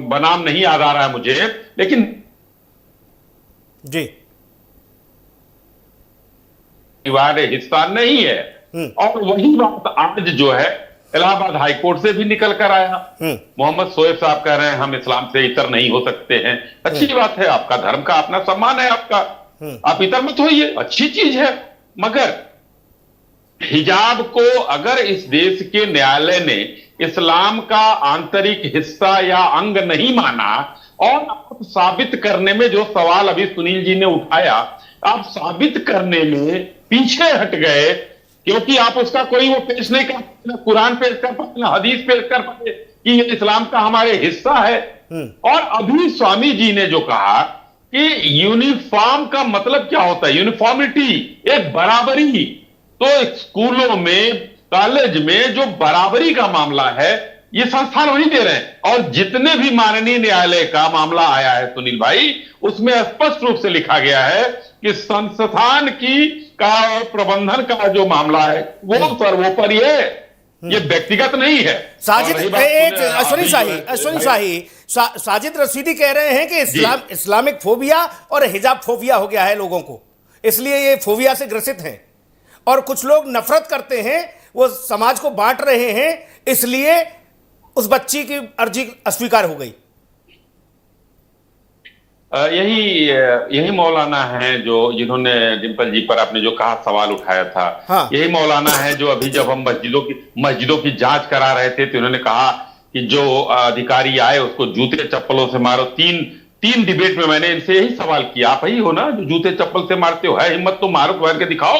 बनाम नहीं याद आ रहा है मुझे, लेकिन जी अनिवार्य हिस्सा नहीं है। और वही बात आज जो है इलाहाबाद हाईकोर्ट से भी निकल कर आया। मोहम्मद शोएब साहब कह रहे हैं हम इस्लाम से इतर नहीं हो सकते हैं। अच्छी बात है, आपका धर्म का अपना सम्मान है, आपका, आप इतर मत होइए, अच्छी चीज है। मगर हिजाब को अगर इस देश के न्यायालय ने इस्लाम का आंतरिक हिस्सा या अंग नहीं माना, और आप साबित करने में जो सवाल अभी सुनील जी ने उठाया, आप साबित करने में पीछे हट गए, क्योंकि आप उसका कोई वो पेश नहीं कर पाते, कुरान पेश कर पाते, हदीस पेश कर पाते कि ये इस्लाम का हमारे हिस्सा है। और अभी स्वामी जी ने जो कहा कि यूनिफॉर्म का मतलब क्या होता है, यूनिफॉर्मिटी, एक बराबरी, तो स्कूलों में, कॉलेज में जो बराबरी का मामला है ये संस्थान वही दे रहे हैं। और जितने भी माननीय न्यायालय का मामला आया है सुनील भाई, उसमें स्पष्ट रूप से लिखा गया है कि संस्थान की का प्रबंधन का जो मामला है वो सर्वोपरि है, ये व्यक्तिगत नहीं है। साजिद, अश्विनी शाही, साजिद रशीदी कह रहे हैं कि इस्लामिक फोबिया और हिजाब फोबिया हो गया है लोगों को, इसलिए ये फोबिया से ग्रसित हैं, और कुछ लोग नफरत करते हैं, वो समाज को बांट रहे हैं, इसलिए उस बच्ची की अर्जी अस्वीकार हो गई। यही मौलाना है जो, जिन्होंने डिंपल जी पर आपने जो कहा सवाल उठाया था, हाँ। यही मौलाना है जो अभी जब हम मस्जिदों की जांच करा रहे थे तो उन्होंने कहा कि जो अधिकारी आए उसको जूते चप्पलों से मारो। तीन डिबेट में मैंने इनसे यही सवाल किया, आप ही हो ना जो जूते चप्पल से मारते हो, है हिम्मत तो मारो, मार के दिखाओ,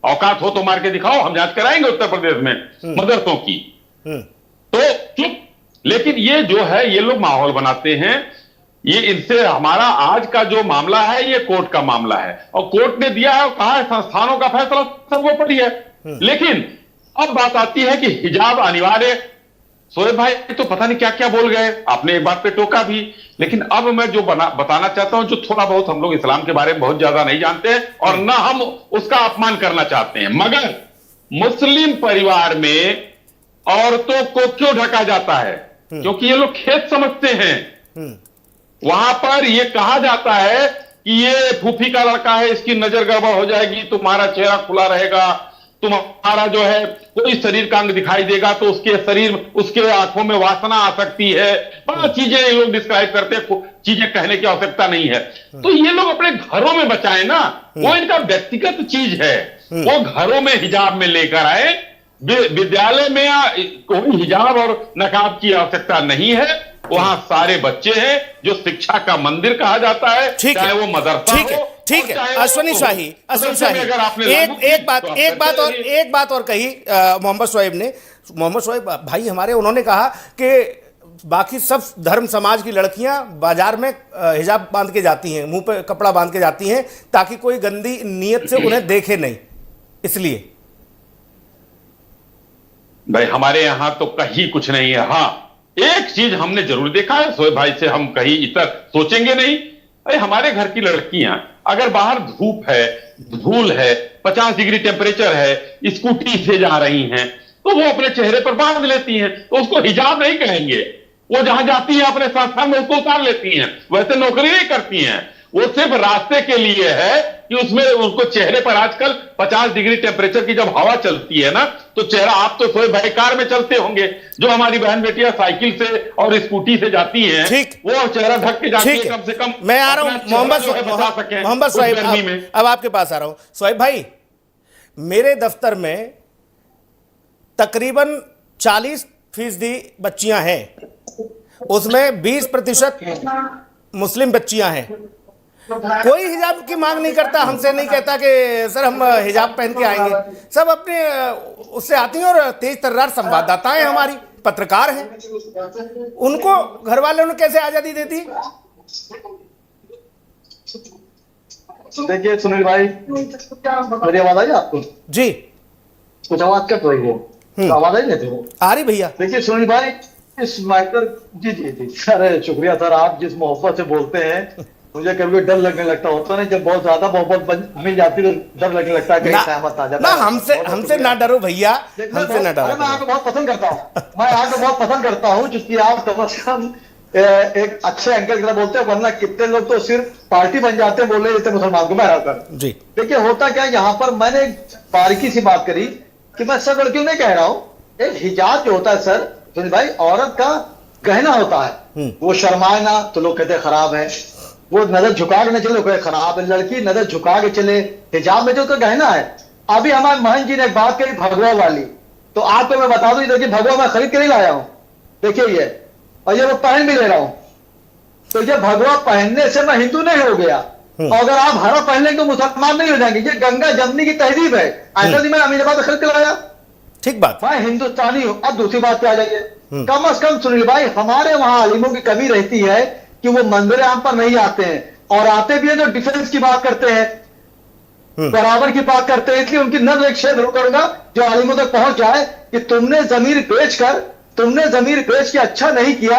औकात हो तो मार के दिखाओ, हम जांच कराएंगे उत्तर प्रदेश में मदरसों की। तो चुप। लेकिन ये जो है, ये लोग माहौल बनाते हैं, ये इनसे हमारा आज का जो मामला है ये कोर्ट का मामला है, और कोर्ट ने दिया है और कहा है संस्थानों का फैसला सर्वोपरि है। लेकिन अब बात आती है कि हिजाब अनिवार्य। शोएब भाई तो पता नहीं क्या क्या बोल गए, आपने एक बात पे टोका भी, लेकिन अब मैं जो बताना चाहता हूं, जो थोड़ा बहुत हम लोग इस्लाम के बारे में बहुत ज्यादा नहीं जानते हैं और ना हम उसका अपमान करना चाहते हैं, मगर मुस्लिम परिवार में औरतों को क्यों ढका जाता है? क्योंकि ये लोग खेत समझते हैं। वहां पर ये कहा जाता है कि ये फूफी का लड़का है, इसकी नजर गड़बड़ हो जाएगी, तुम्हारा चेहरा खुला रहेगा, तुम्हारा जो है कोई शरीर का अंग दिखाई देगा तो उसके शरीर, उसके आंखों में वासना आ सकती है, बड़ा चीजें ये लोग डिस्क्राइब करते हैं, चीजें कहने की आवश्यकता नहीं है। तो ये लोग अपने घरों में बचाए ना, वो इनका व्यक्तिगत चीज है, वो घरों में हिजाब में लेकर आए। विद्यालय में कोई हिजाब और नकाब की आवश्यकता नहीं है, वहां सारे बच्चे हैं जो शिक्षा का मंदिर कहा जाता है, चाहे वो मदरसा हो। ठीक है अश्वनी शाही, एक बात और कही मोहम्मद शोएब ने। मोहम्मद शोएब भाई हमारे, उन्होंने कहा कि बाकी सब धर्म समाज की लड़कियां बाजार में हिजाब बांध के जाती हैं, मुंह पे कपड़ा बांध के जाती हैं ताकि कोई गंदी नीयत से उन्हें देखे नहीं, इसलिए। भाई हमारे यहां तो कहीं कुछ नहीं है। हाँ, एक चीज हमने जरूर देखा है, शोएब भाई से हम कहीं इतर सोचेंगे नहीं। अरे हमारे घर की लड़कियां अगर बाहर धूप है, धूल है, 50 डिग्री टेम्परेचर है, स्कूटी से जा रही हैं, तो वो अपने चेहरे पर बांध लेती हैं, तो उसको हिजाब नहीं कहेंगे। वो जहां जाती है अपने संस्थान में उसको उतार लेती हैं, वैसे नौकरी नहीं करती हैं, वो सिर्फ रास्ते के लिए है कि उसमें उनको चेहरे पर आजकल 50 डिग्री टेम्परेचर की जब हवा चलती है ना, तो चेहरा, आप तो शोएब भाई कार में चलते होंगे, जो हमारी बहन बेटियां साइकिल से और स्कूटी से जाती हैं, वो चेहरा ढक के जाती है, कम से कम। मैं आ रहा हूं मोहम्मद शोएब, अब आपके पास आ रहा हूं। शोएब भाई, मेरे दफ्तर में तकरीबन 40% बच्चियां हैं, उसमें 20% मुस्लिम बच्चियां हैं। कोई हिजाब की मांग नहीं करता, हमसे नहीं कहता कि सर हम हिजाब पहन के आएंगे, सब अपने उससे आती हैं। और तेज तर्रार संवाददाताएं हमारी, पत्रकार हैं, उनको घर वालों ने कैसे आजादी दे दी? देखिए सुनील भाई, मेरी आवाज आई आपको? जी, कुछ आवाज कट रही है, आवाज आई नहीं थी? आ रही भैया। देखिए सुनील भाई, इस मैटर, जी जी जी सर, शुक्रिया सर, आप जिस मोहब्बत से बोलते हैं, मुझे कभी डर लगने लगता होता है, जब बहुत ज्यादा मोहब्बत मिल जाती है तो डर लगने लगता है कहीं सहमत आ जाता है। हमसे ना डरो भैया, हमसे ना डरो। मैं आपको बहुत पसंद करता हूँ, मैं आपको बहुत पसंद करता हूँ, क्योंकि आप कम से कम एक अच्छे एंकर की तरह बोलते हैं, वरना कितने लोग तो सिर्फ पार्टी बन जाते हैं, बोले जैसे मुसलमान को बहरा कर। जी देखिए होता क्या, यहाँ पर मैंने बारीकी सी बात करी कि मैं सब लड़कियों नहीं कह रहा हूँ, एक हिजाब जो होता है सर सुनील भाई, औरत का गहना होता है, वो शर्माए ना तो लोग कहते हैं खराब है, वो नजर झुका के न चले कोई खराब है, लड़की नजर झुका के चले, हिजाब में जो तो गहना है। अभी हमारे महन जी ने एक बात कही भगवा वाली, तो आपको मैं बता दूं, देखिए भगवा मैं खरीद के नहीं लाया हूं, देखिए ये, और ये मैं पहन भी ले रहा हूं, तो ये भगवा पहनने से मैं हिंदू नहीं हो गया, और अगर आप हरा पहन तो मुसलमान नहीं हो जाएंगे। ये गंगा जमनी की तहजीब है, ऐसा नहीं मैं अमीनाबाद खरीद के लाया, ठीक बात, मैं हिंदुस्तानी हूं। अब दूसरी बात पे आ जाइए, कम से कम सुनील भाई, हमारे वहां आलिमों की कमी रहती है कि वो मंदिर आम पर नहीं आते हैं, और आते भी हैं तो डिफेंस की बात करते हैं, बराबर की बात करते हैं। इसलिए उनकी नज़र एक शेर जरूर करूंगा जो आलिमों तक पहुंच जाए कि तुमने जमीर बेच के अच्छा नहीं किया,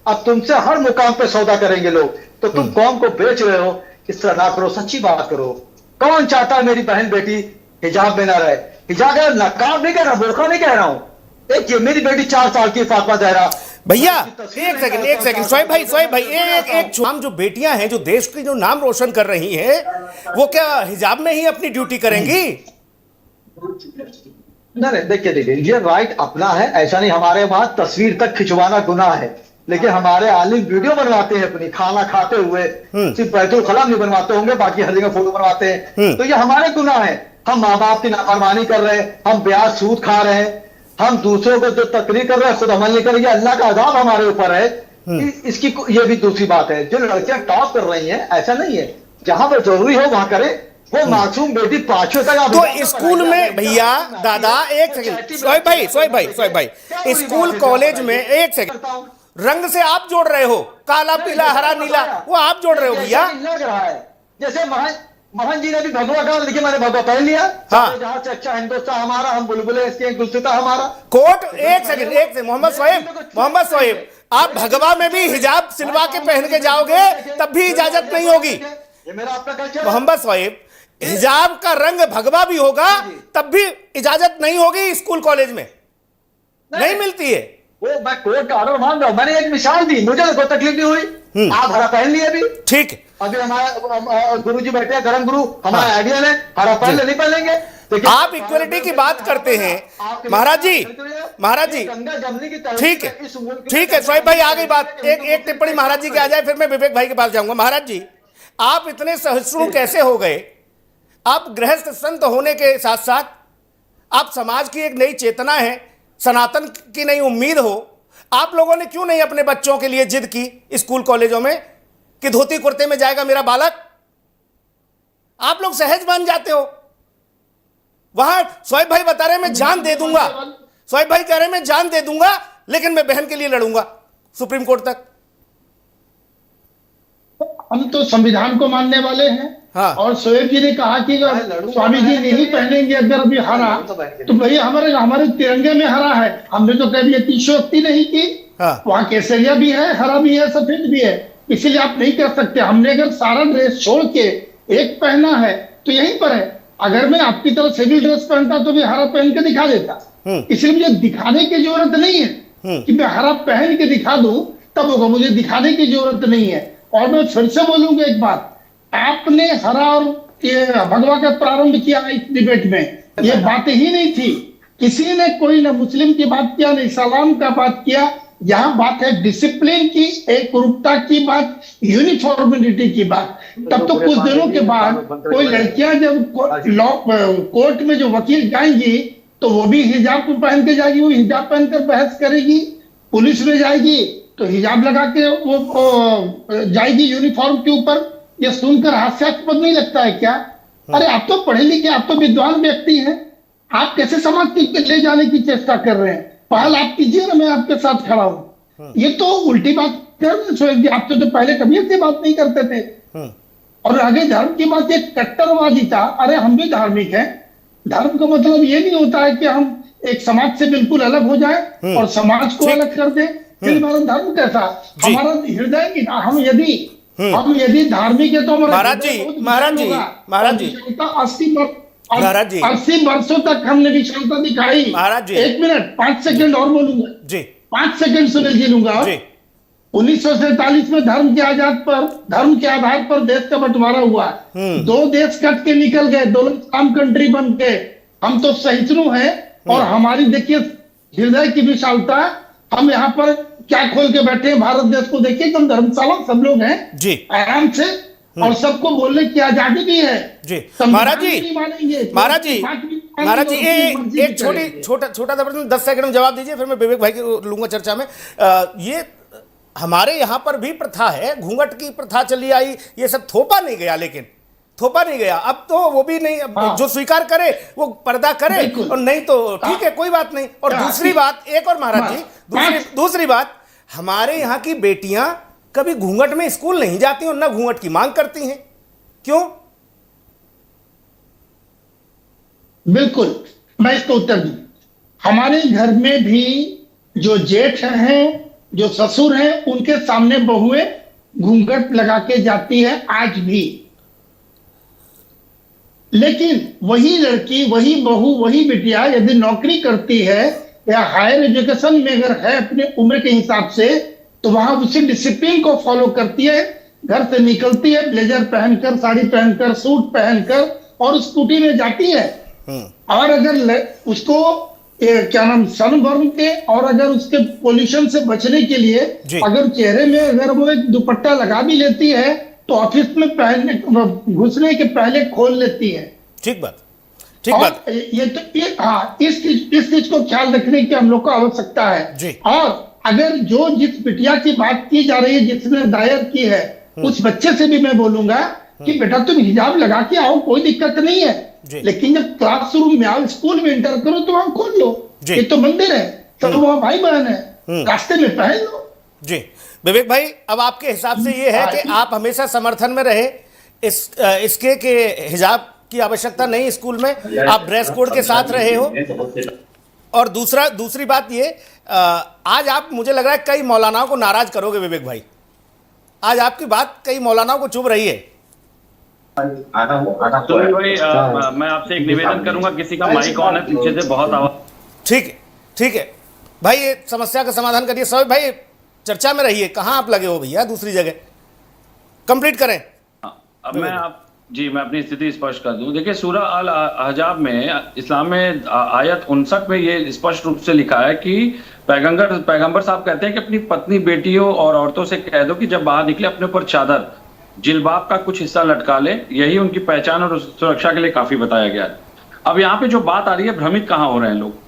अब तुमसे हर मुकाम पे सौदा करेंगे लोग, तो तुम कौम को बेच रहे हो, इस तरह ना करो, सच्ची बात करो। कौन चाहता है मेरी बहन बेटी हिजाब में ना रहे? हिजाब नकाब नहीं कह रहा, बुर्का नहीं कह रहा हूं। एक ये मेरी बेटी 4 साल की फातिमा जहरा, भैया एक सेकंड शोएब भाई एक हम जो बेटियां हैं जो देश की जो नाम रोशन कर रही हैं, वो क्या हिजाब में ही अपनी ड्यूटी करेंगी? नहीं देखिए ये राइट अपना है, ऐसा नहीं, हमारे वहां तस्वीर तक खिंचवाना गुनाह है, लेकिन हमारे आलिम वीडियो बनवाते हैं अपनी खाना खाते हुए, सिर्फ बैतुल खला नहीं बनवाते होंगे, बाकी हर जगह फोटो बनवाते हैं, तो ये हमारे गुनाह है। हम माँ बाप की नाफरमानी कर रहे हैं, हम ब्याज सूद खा रहे हैं, हम दूसरों को जो तकरीर कर रहे हैं खुद अमल नहीं करेंगे, अल्लाह का अज़ाब हमारे ऊपर है। इसकी ये भी दूसरी बात है, जो लड़कियां टॉप कर रही हैं, ऐसा नहीं है, जहां पर जरूरी हो वहां करे, वो मासूम बेटी 5वीं तक। तो स्कूल में भैया दादा एक सेकंड, शोएब भाई स्कूल कॉलेज में, एक सेकंड रंग से आप जोड़ रहे हो, काला पीला हरा नीला, वो आप जोड़ रहे हो भैया। लग रहा है जैसे मोहन जी ने भी भगवा कहा, देखिए मैंने भगवा पहन लिया। हाँ। जहाँ से अच्छा हिंदुस्तान हमारा, हम बुलबुले इसके, गुलसिता हमारा। कोट एक सेकंड मोहम्मद सोहेब, आप भगवा में भी हिजाब सिलवा के पहन के जाओगे तब भी इजाजत नहीं होगी। ये मेरा आपका कल्चर। मोहम्मद सोहेब, हिजाब का रंग भगवा भी होगा तब भी इजाजत नहीं होगी स्कूल कॉलेज में, नहीं मिलती है। वो मैं कोर्ट का ऑर्डर मान रहा हूं, मैंने एक मिसाल दी, मुझे तो कोई तकलीफ नहीं हुई। आप हरा पहन लिए अभी, ठीक है। अभी हमारा गुरु जी बैठे हैं, धर्म गुरु हमारा आइडियल है, हरा पहन ले, नहीं पहनेंगे। आप इक्वलिटी की बात करते हैं महाराज जी, गंगा जमनी की तरफ, ठीक है सोहेब भाई, आ गई बात। एक टिप्पणी महाराज जी की आ जाए, फिर मैं विवेक भाई के पास जाऊंगा। महाराज जी, आप इतने सहिष्णु कैसे हो गए? आप गृहस्थ संत होने के साथ साथ आप समाज की एक नई चेतना है, सनातन की नई उम्मीद हो, आप लोगों ने क्यों नहीं अपने बच्चों के लिए जिद की स्कूल कॉलेजों में कि धोती कुर्ते में जाएगा मेरा बालक? आप लोग सहज बन जाते हो। वहां सोहेब भाई बता रहे मैं जान दे दूंगा, सोहेब भाई कह रहे मैं जान दे दूंगा, लेकिन मैं बहन के लिए लड़ूंगा सुप्रीम कोर्ट तक। हम तो संविधान को मानने वाले हैं। हाँ। और सोहेब जी ने कहा कि अगर स्वामी जी नहीं पहनेंगे अगर अभी हरा, तो भैया हमारे तिरंगे में हरा है, हमने तो कभी अतिशयोक्ति नहीं की। हाँ। वहाँ केसरिया भी है, हरा भी है, सफेद भी है, इसीलिए आप नहीं कर सकते। हमने अगर सारा ड्रेस छोड़ के एक पहना है तो यहीं पर है। अगर मैं आपकी तरह सिविल ड्रेस पहनता तो भी हरा पहन के दिखा देता, इसलिए मुझे दिखाने की जरूरत नहीं है कि मैं हरा पहन के दिखा दूं, तब होगा, मुझे दिखाने की जरूरत नहीं है। और मैं फिर से बोलूंगा एक बात, आपने हरा और भगवा का प्रारंभ किया इस डिबेट में, ये बात ही नहीं थी। किसी ने कोई ना मुस्लिम की बात किया, ना इस्लाम का बात किया। यहाँ बात है डिसिप्लिन की, एक रूपता की बात, यूनिफॉर्मिलिटी की बात। तब तो कुछ दिनों के बाद कोई लड़कियां जब लॉ कोर्ट में जो वकील जाएंगी तो वो भी हिजाब पहन के जाएगी, वो हिजाब पहनकर बहस करेगी। पुलिस में जाएगी तो हिजाब लगा के वो जाएगी यूनिफॉर्म के ऊपर। ये सुनकर हास्यास्पद नहीं लगता है क्या? अरे आप तो पढ़े लिखे, आप तो विद्वान व्यक्ति हैं, आप कैसे समाज के ले जाने की चेष्टा कर रहे हैं? पहल आप कीजिए ना, मैं आपके साथ खड़ा हूं। ये तो उल्टी बात कर रहे हैं सोहेब जी, आप तो पहले कभी ऐसी बात नहीं करते थे। और आगे धर्म की बात, एक कट्टरवादी था। अरे हम भी धार्मिक हैं, धर्म का मतलब ये नहीं होता है कि हम एक समाज से बिल्कुल अलग हो जाए और समाज को अलग कर दे। फिर हमारा धर्म कैसा? हमारा हृदय, हम यदि धार्मिक है तो हमारा महाराज जी 80 वर्षों तक हमने विशालता दिखाई। महाराज जी 1 मिनट 5 सेकंड और बोलूंगा जी, 5 सेकंड सुनील जी लूंगा। 1947 में धर्म के आधार पर देश का बंटवारा हुआ। 2 देश कट के निकल गए, दोनों इस्लाम कंट्री बन के। हम तो सहिष्णु हैं और हमारी देखिए हृदय की विशालता। हम यहाँ पर क्या खोल के बैठे हैं, भारत देश को देखिए, हम धर्मशाला सब लोग हैं जी, आराम से, और सबको बोलने की आजादी भी है जी। महाराज जी एक छोटा सा प्रश्न, 10 सेकंड में जवाब दीजिए, फिर मैं विवेक भाई को लूंगा चर्चा में। ये हमारे यहाँ पर भी प्रथा है, घूंघट की प्रथा चली आई, ये सब थोपा नहीं गया, लेकिन थोपा नहीं गया। अब तो वो भी नहीं, अब जो स्वीकार करे वो पर्दा करे, और नहीं तो ठीक है, कोई बात नहीं। और दूसरी बात, एक और महाराज जी, दूसरी बात, हमारे यहाँ की बेटियां कभी घूंघट में स्कूल नहीं जाती और ना घूंघट की मांग करती हैं, क्यों? बिल्कुल, मैं इसका उत्तर दूं। हमारे घर में भी जो जेठ हैं, जो ससुर हैं, उनके सामने बहुएं घूंघट लगा के जाती है आज भी। लेकिन वही लड़की, वही बहू, वही बिटिया यदि नौकरी करती है या हायर एजुकेशन में अगर है अपने उम्र के हिसाब से, तो वहां उसी डिसिप्लिन को फॉलो करती है, घर से निकलती है ब्लेजर पहनकर, साड़ी पहनकर, सूट पहनकर, और स्कूटी में जाती है। और अगर उसको क्या नाम सनबर्न के और अगर उसके पोल्यूशन से बचने के लिए अगर चेहरे में अगर वो एक दुपट्टा लगा भी लेती है तो ऑफिस में पहनने घुसने के पहले खोल लेती है। ठीक बात। ये तो इस चीज को ख्याल रखने की हम लोग को आवश्यकता है। और अगर जिस बिटिया की बात की जा रही है, जिसने दायर की है, उस बच्चे से भी मैं बोलूंगा कि बेटा तुम हिजाब लगा के आओ, कोई दिक्कत नहीं है, लेकिन जब क्लासरूम में आओ, स्कूल में एंटर करो तो वहां खोल लो। ये तो मंदिर है, सब वहां भाई बहन है, रास्ते में पहन लो, जी विवेक भाई, अब आपके हिसाब से ये है कि आप हमेशा समर्थन में रहे इसके कि हिजाब की आवश्यकता नहीं स्कूल में, आप ड्रेस कोड के साथ रहे हो। और दूसरी बात ये, आज आप, मुझे लग रहा है कई मौलानाओं को नाराज करोगे विवेक भाई, आज आपकी बात कई मौलानाओं को चुभ रही है। तो भाई मैं आपसे एक निवेदन करूंगा, किसी का माइक ऑन है पीछे से बहुत आवाज। ठीक है भाई, ये समस्या का समाधान करिए। सब भाई चर्चा में रहिए, कहाँ आप लगे हो भैया, दूसरी जगह कंप्लीट करें। अब मैं अपनी स्थिति स्पष्ट कर दूं। देखिए सूरह अल अहजाब में, इस्लाम में आयत 59 में ये स्पष्ट रूप से लिखा है कि पैगंबर साहब कहते हैं कि अपनी पत्नी, बेटियों और औरतों से कह दो कि जब बाहर निकले अपने ऊपर चादर, जिलबाब का कुछ हिस्सा लटका ले, यही उनकी पहचान और सुरक्षा के लिए काफी बताया गया है। अब यहाँ पे जो बात आ रही है, भ्रमित कहाँ हो रहे हैं लोग।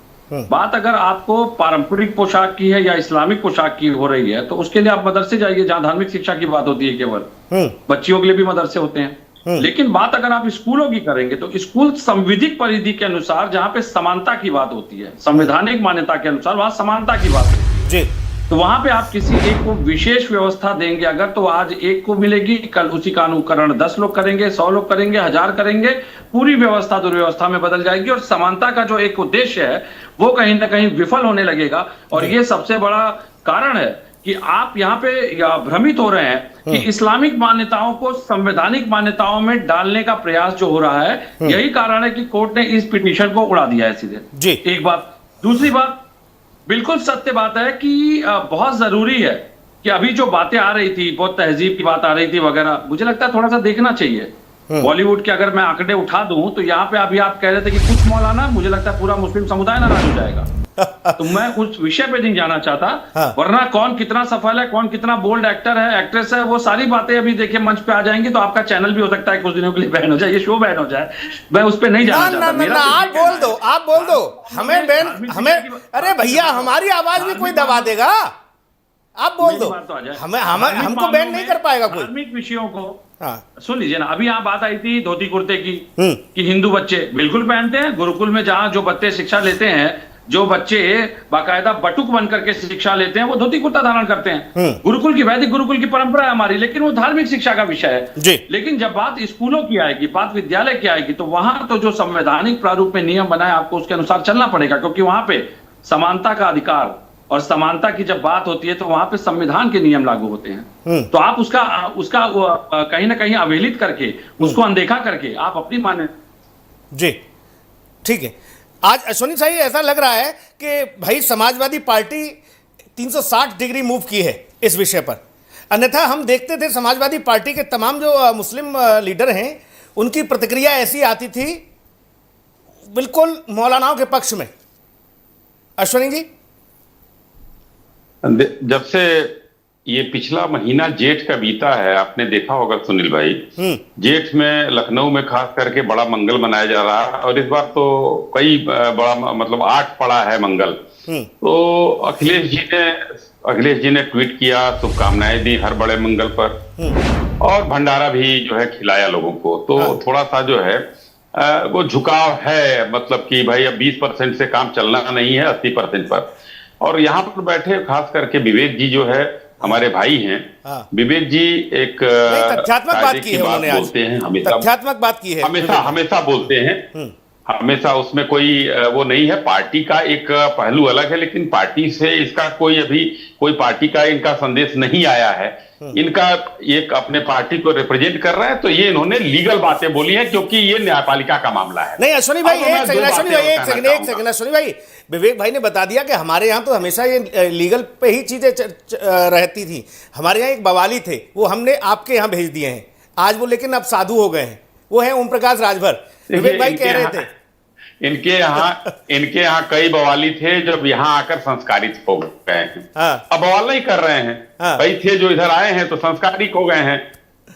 बात अगर आपको पारंपरिक पोशाक की है या इस्लामिक पोशाक की हो रही है, तो उसके लिए आप मदरसे जाइए जहां धार्मिक शिक्षा की बात होती है। केवल बच्चियों के लिए भी मदरसे होते हैं। लेकिन बात अगर आप स्कूलों की करेंगे तो स्कूल संविधिक परिधि के अनुसार, जहां पे समानता की बात होती है, संवैधानिक मान्यता के अनुसार वहां समानता की बात होती है जी, तो वहां पे आप किसी एक को विशेष व्यवस्था देंगे अगर, तो आज एक को मिलेगी, कल उसी का अनुकरण 10 लोग करेंगे, 100 लोग करेंगे, 1000 करेंगे, पूरी व्यवस्था दुर्व्यवस्था में बदल जाएगी और समानता का जो एक उद्देश्य है वो कहीं ना कहीं विफल होने लगेगा। और ये सबसे बड़ा कारण है कि आप यहाँ पे भ्रमित हो रहे हैं कि इस्लामिक मान्यताओं को संवैधानिक मान्यताओं में डालने का प्रयास जो हो रहा है, यही कारण है कि कोर्ट ने इस पिटीशन को उड़ा दिया है सीधे जी। एक बात। दूसरी बात, बिल्कुल सत्य बात है कि बहुत जरूरी है कि अभी जो बातें आ रही थी, बहुत तहजीब की बात आ रही थी वगैरह, मुझे लगता है थोड़ा सा देखना चाहिए बॉलीवुड के। अगर मैं आंकड़े उठा दूं तो यहाँ पे अभी आप कह रहे थे कि कुछ मौलाना, मुझे लगता है पूरा मुस्लिम समुदाय नाराज हो जाएगा। तो मैं उस विषय पे नहीं जाना चाहता, वरना कौन कितना सफल है, कौन कितना बोल्ड एक्टर है, एक्ट्रेस है, वो सारी बातें अभी देखिए मंच पे आ जाएंगी, तो आपका चैनल भी हो सकता है कुछ दिनों के लिए बैन हो जाए, ये शो बैन हो जाए। मैं उस पर नहीं जाना चाहता। आप बोल दो हमें बैन, हमें, अरे भैया हमारी आवाज भी कोई दबा देगा, आप बोल दो, हमको बैन नहीं कर पाएगा कोई। धार्मिक विषयों को सुन लीजिए ना, अभी यहाँ बात आई थी धोती कुर्ते की, कि हिंदू बच्चे बिल्कुल पहनते हैं। गुरुकुल में जहाँ जो बच्चे शिक्षा लेते हैं, जो बच्चे बाकायदा बटुक बन करके शिक्षा लेते हैं, वो धोती कुर्ता धारण करते हैं। गुरुकुल की, वैदिक गुरुकुल की परंपरा है हमारी, लेकिन वो धार्मिक शिक्षा का विषय है जी। लेकिन जब बात स्कूलों की आएगी, बात विद्यालय की आएगी, तो वहां तो जो संवैधानिक प्रारूप में नियम बनाए, आपको उसके अनुसार चलना पड़ेगा, क्योंकि वहां पे समानता का अधिकार और समानता की जब बात होती है तो वहां पे संविधान के नियम लागू होते हैं। तो आप उसका कहीं ना कहीं अवहेलित करके, उसको अनदेखा करके आप अपनी माने जी। ठीक है, आज अश्विनी साहब ऐसा लग रहा है कि भाई समाजवादी पार्टी 360 डिग्री मूव की है इस विषय पर। अन्यथा हम देखते थे समाजवादी पार्टी के तमाम जो मुस्लिम लीडर हैं, उनकी प्रतिक्रिया ऐसी आती थी बिल्कुल मौलानाओं के पक्ष में। अश्विनी जी, जब से ये पिछला महीना जेठ का बीता है, आपने देखा होगा सुनील भाई, जेठ में लखनऊ में खास करके बड़ा मंगल मनाया जा रहा है, और इस बार तो कई बड़ा, मतलब 8 पड़ा है मंगल। तो अखिलेश जी ने ट्वीट किया, शुभकामनाएं दी हर बड़े मंगल पर, और भंडारा भी जो है खिलाया लोगों को। तो थोड़ा सा जो है वो झुकाव है, मतलब कि भाई अब 20% से काम चलना नहीं है, 80% पर। और यहाँ पर बैठे खास करके विवेक जी जो है, हमारे भाई हैं, विवेक जी एक तथ्यात्मक बात की है, उन्होंने बोलते हैं, तथ्यात्मक बात की है, हमेशा बोलते हैं, हमेशा उसमें कोई वो नहीं है। पार्टी का एक पहलू अलग है, लेकिन पार्टी से इसका कोई पार्टी का इनका संदेश नहीं आया है। इनका एक अपने पार्टी को रिप्रेजेंट कर रहा है, तो ये इन्होंने लीगल बातें बोली हैं, क्योंकि ये न्यायपालिका का मामला है। नहीं अश्विनी भाई, एक सेकंड अश्विनी भाई, विवेक भाई ने बता दिया कि हमारे यहाँ तो हमेशा ये लीगल पे ही चीजें रहती थी। हमारे यहाँ एक बवाली थे, वो हमने आपके यहाँ भेज दिए हैं आज, वो लेकिन अब साधु हो गए हैं, वो है ओम प्रकाश राजभर। विवेक भाई कह रहे थे इनके यहाँ कई बवाली थे, जब यहाँ आकर संस्कारित हो गए हैं। अब बवाल नहीं कर रहे हैं, कई थे जो इधर आए हैं तो संस्कारित हो गए हैं।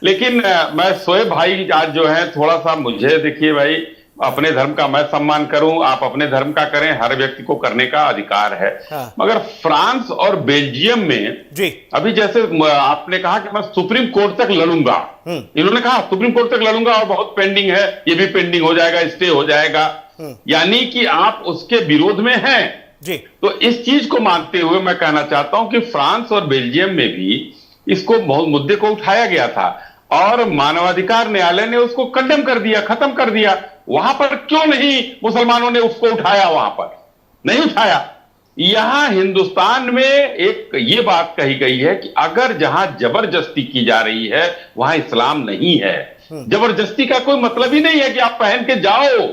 लेकिन मैं शोएब भाई आज जो है थोड़ा सा, मुझे देखिए भाई, अपने धर्म का मैं सम्मान करूं, आप अपने धर्म का करें, हर व्यक्ति को करने का अधिकार है। मगर फ्रांस और बेल्जियम में जी, अभी जैसे आपने कहा कि मैं सुप्रीम कोर्ट तक लड़ूंगा, इन्होंने कहा सुप्रीम कोर्ट तक लड़ूंगा और बहुत पेंडिंग है, ये भी पेंडिंग हो जाएगा, स्टे हो जाएगा, यानी कि आप उसके विरोध में हैं, जी। तो इस चीज को मानते हुए मैं कहना चाहता हूं कि फ्रांस और बेल्जियम में भी इसको बहुत मुद्दे को उठाया गया था और मानवाधिकार न्यायालय ने उसको कंडेम कर दिया, खत्म कर दिया। वहां पर क्यों नहीं मुसलमानों ने उसको उठाया? वहां पर नहीं उठाया। यहां हिंदुस्तान में एक ये बात कही गई है कि अगर जहां जबरदस्ती की जा रही है वहां इस्लाम नहीं है। जबरदस्ती का कोई मतलब ही नहीं है कि आप पहन के जाओ,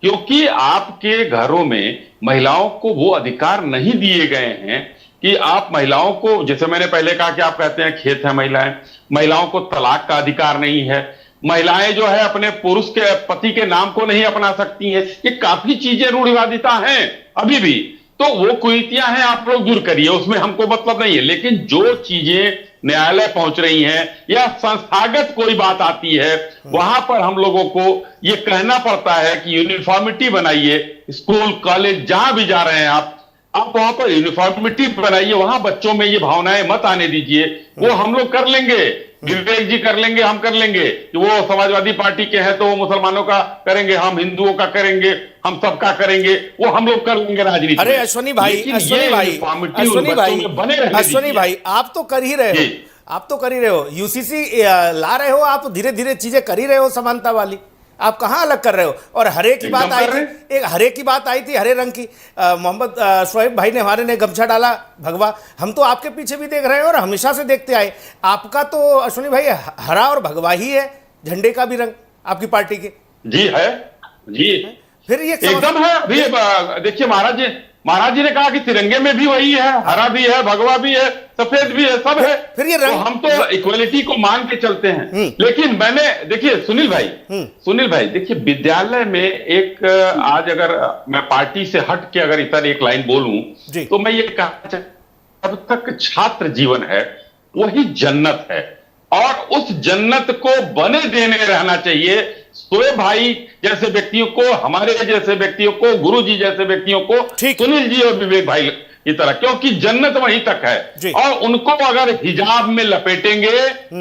क्योंकि आपके घरों में महिलाओं को वो अधिकार नहीं दिए गए हैं कि आप महिलाओं को, जैसे मैंने पहले कहा कि आप कहते हैं खेत है महिलाओं को तलाक का अधिकार नहीं है, महिलाएं जो है अपने पुरुष के पति के नाम को नहीं अपना सकती हैं। ये काफी चीजें रूढ़िवादिता हैं अभी भी, तो वो कुरीतियां हैं, आप लोग दूर करिए, उसमें हमको मतलब नहीं है। लेकिन जो चीजें न्यायालय पहुंच रही हैं या संस्थागत कोई बात आती है, वहां पर हम लोगों को ये कहना पड़ता है कि यूनिफॉर्मिटी बनाइए। स्कूल कॉलेज जहां भी जा रहे हैं आप वहां पर यूनिफॉर्मिटी बनाइए, वहां बच्चों में ये भावनाएं मत आने दीजिए। वो हम लोग कर लेंगे, विवेक जी कर लेंगे, हम कर लेंगे कि वो समाजवादी पार्टी के हैं तो वो मुसलमानों का करेंगे, हम हिंदुओं का करेंगे, हम सबका करेंगे, वो हम लोग कर लेंगे राजनीति। अरे अश्वनी भाई, आप तो कर ही रहे हो, आप तो कर ही रहे हो, यूसीसी ला रहे हो, आप धीरे धीरे चीजें कर ही रहे हो समानता वाली, आप कहां अलग कर रहे हो? और हरे की बात आई थी, एक हरे की बात आई थी, हरे रंग की, मोहम्मद शोएब भाई ने हमारे ने गमछा डाला भगवा, हम तो आपके पीछे भी देख रहे हैं और हमेशा से देखते आए। आपका तो अश्वनी भाई हरा और भगवा ही है, झंडे का भी रंग आपकी पार्टी के। जी है, जी फिर ये एकदम है। अभी देखिए महाराज जी ने कहा कि तिरंगे में भी वही है, हरा भी है, भगवा भी है, सफेद भी है, सब है। फिर ये तो हम तो इक्वलिटी को मान के चलते हैं। लेकिन मैंने देखिए सुनील भाई देखिए, विद्यालय में एक आज अगर मैं पार्टी से हट के अगर इधर एक लाइन बोलूं तो मैं ये कहना, जब तक छात्र जीवन है वही जन्नत है और उस जन्नत को बने देने रहना चाहिए। शोएब भाई जैसे व्यक्तियों को, हमारे जैसे व्यक्तियों को, गुरु जी जैसे व्यक्तियों को, सुनील जी और विवेक भाई की तरह, क्योंकि जन्नत वहीं तक है। और उनको अगर हिजाब में लपेटेंगे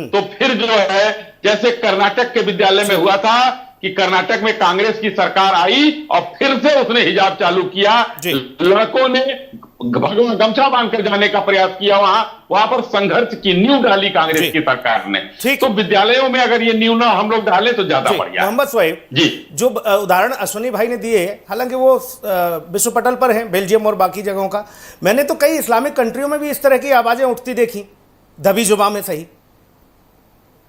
तो फिर जो है, जैसे कर्नाटक के विद्यालय में हुआ था कि कर्नाटक में कांग्रेस की सरकार आई और फिर से उसने हिजाब चालू किया, लड़कों ने भगवा गमछा बांधकर जाने का प्रयास किया, वहां पर संघर्ष की नींव डाली कांग्रेस की सरकार ने। तो विद्यालयों में अगर ये नींव ना हम लोग डालें तो ज्यादा बढ़िया। मोहम्मद शोएब जी, जो उदाहरण अश्वनी भाई ने दिए, हालांकि वो विश्व पटल पर है, बेल्जियम और बाकी जगहों का, मैंने तो कई इस्लामिक कंट्रियों में भी इस तरह की आवाजें उठती देखी, दबी जुबान में सही,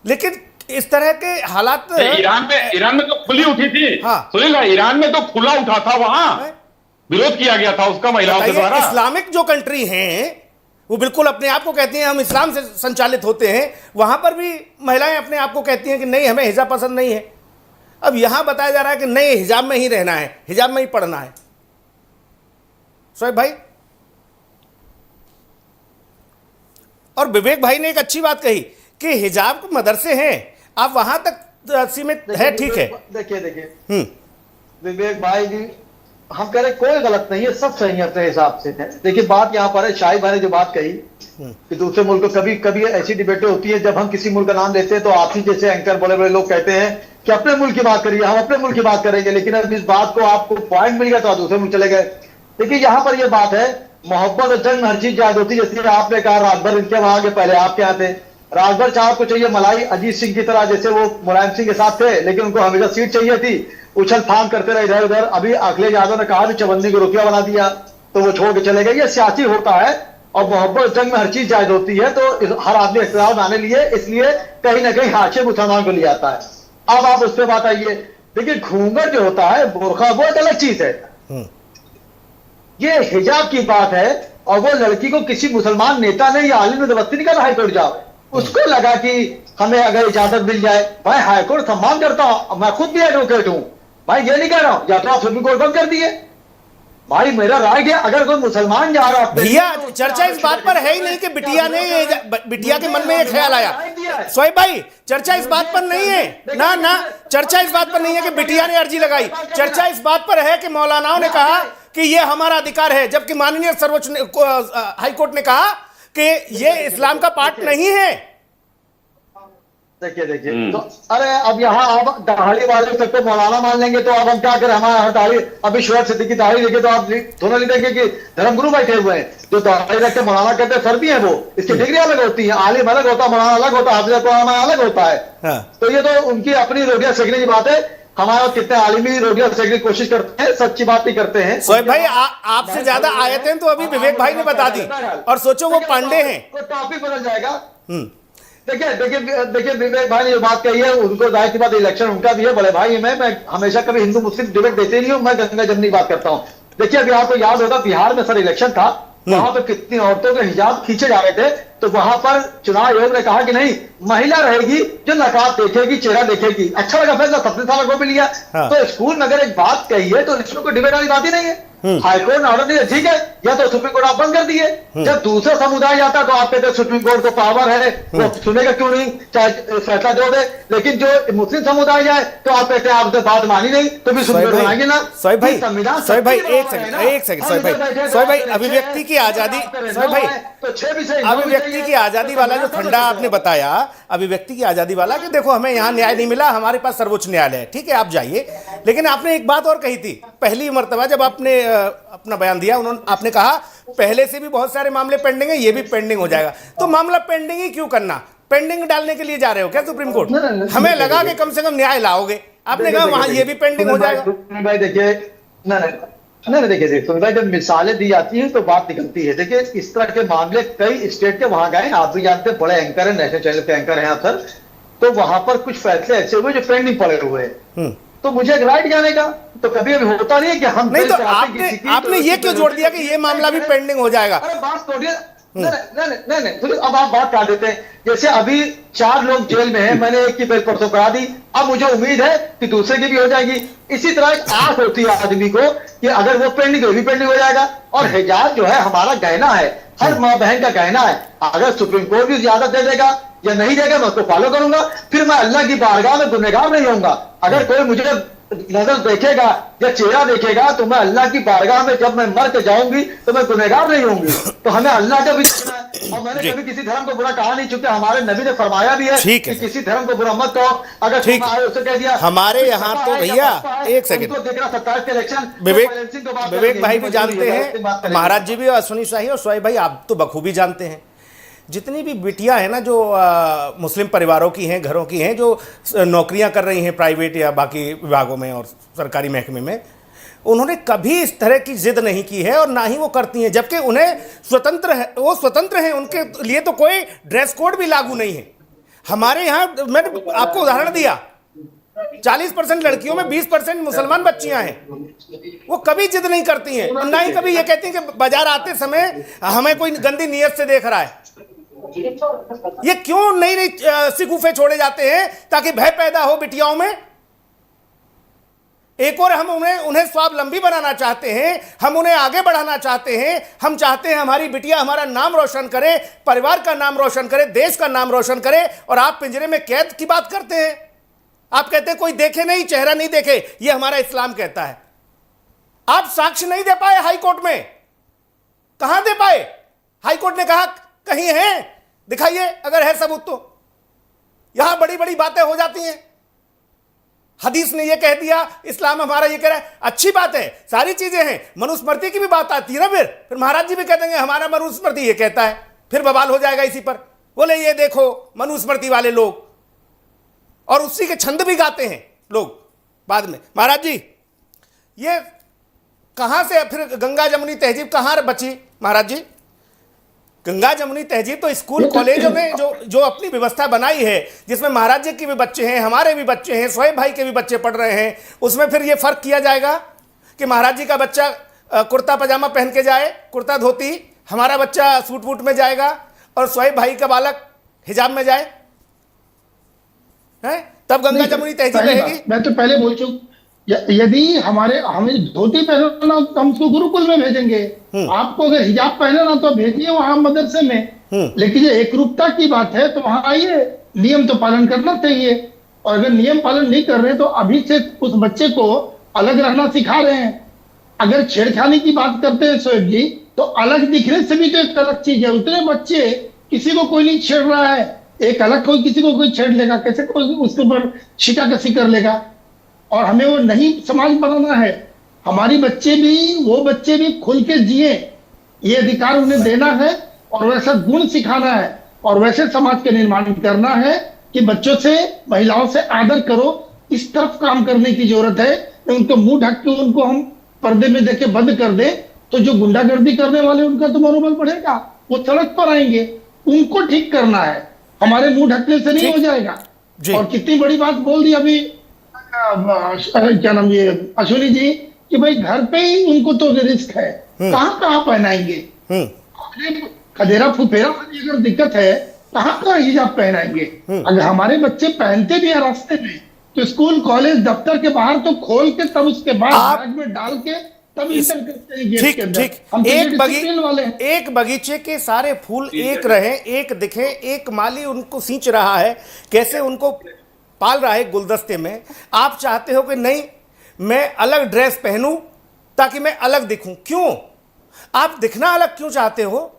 लेकिन इस तरह के हालात ईरान में तो खुली उठी थी। सुनील भाई, ईरान में तो खुला उठा था, वहां विरोध किया गया था उसका महिलाओं के द्वारा। इस्लामिक जो कंट्री हैं वो बिल्कुल अपने आप को कहती हैं हम इस्लाम से संचालित होते हैं, वहां पर भी महिलाएं अपने आप को कहती हैं कि नहीं हमें हिजाब पसंद नहीं है। अब यहां बताया जा रहा है कि नहीं हिजाब में ही रहना है, हिजाब में ही पढ़ना है। शोएब भाई और विवेक भाई ने एक अच्छी बात कही कि हिजाब के मदरसे हैं, आप वहां तक सीमित है, ठीक है। देखिए विवेक भाई जी, हम कह रहे कोई गलत नहीं है, सब सही है अपने हिसाब से है। देखिए बात यहाँ पर है, शाहिद भाई ने जो बात कही कि दूसरे मुल्क को, कभी कभी ऐसी डिबेटें होती है जब हम किसी मुल्क का नाम लेते हैं तो आप ही जैसे एंकर बड़े बड़े लोग कहते हैं कि अपने मुल्क की बात करिए, हम अपने मुल्क की बात करेंगे, लेकिन अब इस बात को आपको पॉइंट मिल गया तो आप दूसरे मुल्क चले गए। देखिए यहाँ पर यह बात है, मोहब्बत और जंग हर चीज जायज होती है। जैसे आपने कहा राजभर इनके वहां के पहले आपके यहाँ थे, राजभर साहब को चाहिए मलाई अजीत सिंह की तरह, जैसे वो मुलायम सिंह के साथ थे, लेकिन उनको हमेशा सीट चाहिए थी, उछल फांग करते रहे इधर उधर। अभी अखिलेश यादव ने कहा कि चवन्नी को रुपया बना दिया तो वो छोड़ के चले गए। ये सियासी होता है और मोहब्बत जंग में हर चीज जायज होती है, तो हर आदमी इख्तिलाफ बनाने लिए इसलिए कहीं ना कहीं हाशिए मुसलमान को ले आता है। अब आप उस पर बात आइए। देखिए घूंघट जो होता है, बुर्का, वो एक अलग चीज है, ये हिजाब की बात है। और वो लड़की को किसी मुसलमान नेता ने या आलिम ने जबरदस्ती निकाला हाईकोर्ट जाओ, उसको लगा कि हमें अगर इजाजत मिल जाए। भाई हाईकोर्ट सम्मान करता हूं, मैं खुद भी एडवोकेट हूं भाई, ये नहीं कह रहा हूं या तो आप सुप्रीम कोर्ट बंद कर दिए भाई, मेरा राय है अगर कोई मुसलमान जा रहा है। भैया चर्चा इस बात पर है ही नहीं कि बिटिया ने, बिटिया के मन में ये ख्याल आया। शोएब भाई चर्चा इस बात पर नहीं है ना, चर्चा इस बात पर नहीं है कि बिटिया ने अर्जी लगाई, चर्चा इस बात पर है कि मौलानाओं ने कहा कि ये हमारा अधिकार है, जबकि माननीय सर्वोच्च हाईकोर्ट ने कहा कि ये इस्लाम का पार्ट नहीं है। देखिए तो अरे अब यहाँ आप दाढ़ी वाले सबको मौलाना मान लेंगे तो अब हम क्या करें, हमारा दाढ़ी अभी शोएब सिद्दीकी दाढ़ी देखे तो आप दोनों नहीं देंगे कि धर्मगुरु बैठे हुए हैं जो दाढ़ी रख के मौलाना कहते हैं, सर भी है वो, इसकी डिग्री अलग होती है, आलिम अलग होता है, मौलाना अलग होता है, हाफिज कुरान अलग होता है। तो ये तो उनकी अपनी रोटियां सेकने की बात है। हमारा कितने आलिमी रोटियां सेकने की कोशिश करते हैं, सच्ची बात नहीं करते हैं। शोएब भाई आपसे ज्यादा आयतें तो अभी विवेक भाई ने बता दी, और सोचो वो पांडे हैं। टॉपिक बदल जाएगा। देखिए विवेक भाई ने जो बात कही है, उनको जाहिर सी बात इलेक्शन उनका भी है, बड़े भाई मैं हमेशा कभी हिंदू मुस्लिम डिबेट देते नहीं हूँ, मैं गंगा जमनी बात करता हूँ। देखिए अभी आपको याद होगा बिहार में सर इलेक्शन था, वहां पर कितनी औरतों के हिजाब खींचे जा रहे थे, तो वहां पर चुनाव आयोग ने कहा कि नहीं, महिला रहेगी जो नकाब देखेगी, चेहरा देखेगी। अच्छा लगा फैसला, 17 साल को भी लिया। तो स्कूल में अगर एक बात कही है तो इसमें कोई डिबेट वाली बात ही नहीं है। हाईकोर्ट ने ऑर्डर दिया, ठीक है, या तो सुप्रीम कोर्ट आप बंद कर दिए। जब दूसरा समुदाय आता तो आप कहते सुप्रीम कोर्ट को पावर है, वो सुनेगा क्यों नहीं, चाहे फैसला दो दे। लेकिन जो मुस्लिम समुदाय जाए तो आप कहते हैं आपसे बात मानी नहीं, तो भी सुप्रीम कोर्ट बनाएंगे ना। शोएब भाई, संविधान शोएब भाई एक सेकंड शोएब भाई, अभिव्यक्ति की आजादी, शोएब भाई अभिव्यक्ति की आजादी वाला जो फंडा आपने बताया, अभिव्यक्ति की आजादी वाला कि देखो हमें यहाँ न्याय नहीं मिला, हमारे पास सर्वोच्च न्यायालय है, ठीक है आप जाइए। लेकिन आपने एक बात और कही थी, पहली मर्तबा जब आपने अपना बयान दिया, आपने कहा पहले से भी बहुत सारे मामले पेंडिंग है, ये भी पेंडिंग हो जाएगा। तो मामला पेंडिंग ही क्यों करना, पेंडिंग डालने के लिए जा रहे हो क्या सुप्रीम कोर्ट? हमें लगा कि कम से कम न्याय लाओगे, आपने कहा वहां ये भी पेंडिंग हो जाएगा। भाई देखिए नहीं देखिए भाई, जब मिसालें दी जाती हैं तो बात निकलती है। देखिए इस तरह के मामले कई स्टेट के वहां गए, आप भी जानते हैं, बड़े एंकर है, नेशनल चैनल के एंकर हैं आप सर, तो वहां पर कुछ फैसले ऐसे हुए जो पेंडिंग पड़े हुए हैं। तो मुझे एक राइट जाने का, तो कभी अभी होता नहीं है कि हम नहीं, तो आपने ये क्यों जोड़ दिया कि ये मामला भी पेंडिंग हो जाएगा? अरे बात छोड़िए, नहीं, अब आप बात कर देते हैं। जैसे अभी 4 लोग जेल में हैं, मैंने एक की बेल परसों करा दी, अब मुझे उम्मीद है कि दूसरे की भी हो जाएगी। इसी तरह एक आस होती है आदमी को कि अगर वो पेंडिंग हो, भी पेंडिंग हो जाएगा। और हिजाब जो है हमारा गहना है, हर माँ बहन का गहना है। अगर सुप्रीम कोर्ट भी इजाजत दे देगा या नहीं देगा, मैं उसको फॉलो करूंगा, फिर मैं अल्लाह की बारगाह में गुनहगार नहीं होऊंगा। अगर कोई मुझे नजर देखेगा या चेहरा देखेगा तो मैं अल्लाह की बारगाह में जब मैं मर के जाऊंगी तो मैं गुनहगार नहीं होंगी। तो हमें अल्लाह का भी देखना है। और मैंने कभी किसी धर्म को बुरा कहा नहीं, चूंकि हमारे नबी ने फरमाया भी है कि किसी धर्म को बुरा मत कहो। अगर उससे कह दिया हमारे यहाँ तो भैया एक सेकंड, देखना 27 के इलेक्शन, विवेक भाई भी जानते हैं, महाराज जी भी, अश्विनी शाही और शोएब भाई आप तो बखूबी जानते हैं, जितनी भी बिटियां हैं ना जो मुस्लिम परिवारों की हैं, घरों की हैं, जो नौकरियां कर रही हैं प्राइवेट या बाकी विभागों में और सरकारी महकमे में, उन्होंने कभी इस तरह की जिद नहीं की है और ना ही वो करती हैं। जबकि उन्हें स्वतंत्र है, वो स्वतंत्र हैं, उनके लिए तो कोई ड्रेस कोड भी लागू नहीं है। हमारे यहाँ मैंने आपको उदाहरण दिया, 40% लड़कियों में 20% मुसलमान बच्चियां हैं, वो कभी जिद नहीं करती हैं, और ना ही कभी ये कहती हैं कि बाजार आते समय हमें कोई गंदी नीयत से देख रहा है। ये क्यों नहीं सिगुफे छोड़े जाते हैं ताकि भय पैदा हो बिटियाओं में। एक और हम उन्हें स्वावलंबी बनाना चाहते हैं, हम उन्हें आगे बढ़ाना चाहते हैं, हम चाहते हैं हमारी बिटिया हमारा नाम रोशन करे, परिवार का नाम रोशन करे, देश का नाम रोशन करे, और आप पिंजरे में कैद की बात करते हैं। आप कहते हैं कोई देखे नहीं, चेहरा नहीं देखे, ये हमारा इस्लाम कहता है। आप साक्ष्य नहीं दे पाए हाई कोर्ट में, कहां दे पाए? हाई कोर्ट ने कहा कहीं है, दिखाइए अगर है सबूत तो। यहां बड़ी बड़ी बातें हो जाती हैं, हदीस ने यह कह दिया, इस्लाम हमारा ये कह रहा है, अच्छी बात है, सारी चीजें हैं, मनुस्मृति की भी बात आती है ना। फिर महाराज जी भी कह देंगे हमारा मनुस्मृति ये कहता है, फिर बवाल हो जाएगा इसी पर। बोले ये देखो मनुस्मृति वाले लोग, और उसी के छंद भी गाते हैं लोग बाद में। महाराज जी ये कहां से फिर गंगा जमुनी तहजीब कहां बची महाराज जी? गंगा जमुनी तहजीब तो स्कूल कॉलेजों में जो अपनी व्यवस्था बनाई है, जिसमें महाराज जी के भी बच्चे हैं, हमारे भी बच्चे हैं, शोएब भाई के भी बच्चे पढ़ रहे हैं, उसमें फिर ये फर्क किया जाएगा कि महाराज जी का बच्चा कुर्ता पजामा पहन के जाए, कुर्ता धोती, हमारा बच्चा सूट वूट में जाएगा, और शोएब भाई का बालक हिजाब में जाए, है तब गंगा जमुनी तहजीब रहेगी। मैं तो पहले बोल चुका, यदि हमें धोती पहनना तो हम उसको गुरुकुल में भेजेंगे, आपको अगर हिजाब पहनना तो भेजिए वहां मदरसे में। लेकिन ये एकरूपता की बात है तो वहां आइए, नियम तो पालन करना चाहिए। और अगर नियम पालन नहीं कर रहे तो अभी से उस बच्चे को अलग रहना सिखा रहे हैं। अगर छेड़खानी की बात करते हैं शोएब जी, तो अलग दिखने से भी तो एक अलग चीज है। उतने बच्चे, किसी को कोई नहीं छेड़ रहा है, एक अलग कोई किसी को कोई छेड़ लेगा, कैसे कोई उसके ऊपर छिटाकसी कर लेगा। और हमें वो नहीं समाज बनाना है। हमारी बच्चे भी खुल के जिए, ये अधिकार उन्हें देना है और वैसा गुण सिखाना है और वैसे समाज का निर्माण करना है कि बच्चों से, महिलाओं से आदर करो। इस तरफ काम करने की जरूरत है। उनको मुंह ढक के उनको हम पर्दे में देके बंद कर दे तो जो गुंडागर्दी करने वाले उनका तो मनोबल बढ़ेगा, वो सड़क पर आएंगे। उनको ठीक करना है, हमारे मुंह ढकने से नहीं हो जाएगा। और कितनी बड़ी बात बोल दी अभी क्या नाम ये अश्विनी जी कि भाई घर पे ही उनको तो रिस्क है, कहाँ पहनाएंगे। खदेरा फुफेरा वाली अगर दिक्कत है, कहाँ हिजाब पहनाएंगे। अगर हमारे बच्चे पहनते भी है रास्ते में तो स्कूल कॉलेज दफ्तर के बाहर तो खोल के तब उसके बाद बैग में डाल के तब इंटर करते हैं गेट के अंदर। ठीक, एक बगीचे के सारे फूल एक रहे, एक दिखे, एक माली उनको सींच रहा है, कैसे उनको पाल रहा है गुलदस्ते में। आप चाहते हो कि नहीं मैं अलग ड्रेस पहनूं ताकि मैं अलग दिखूं। क्यों आप दिखना अलग क्यों चाहते हो?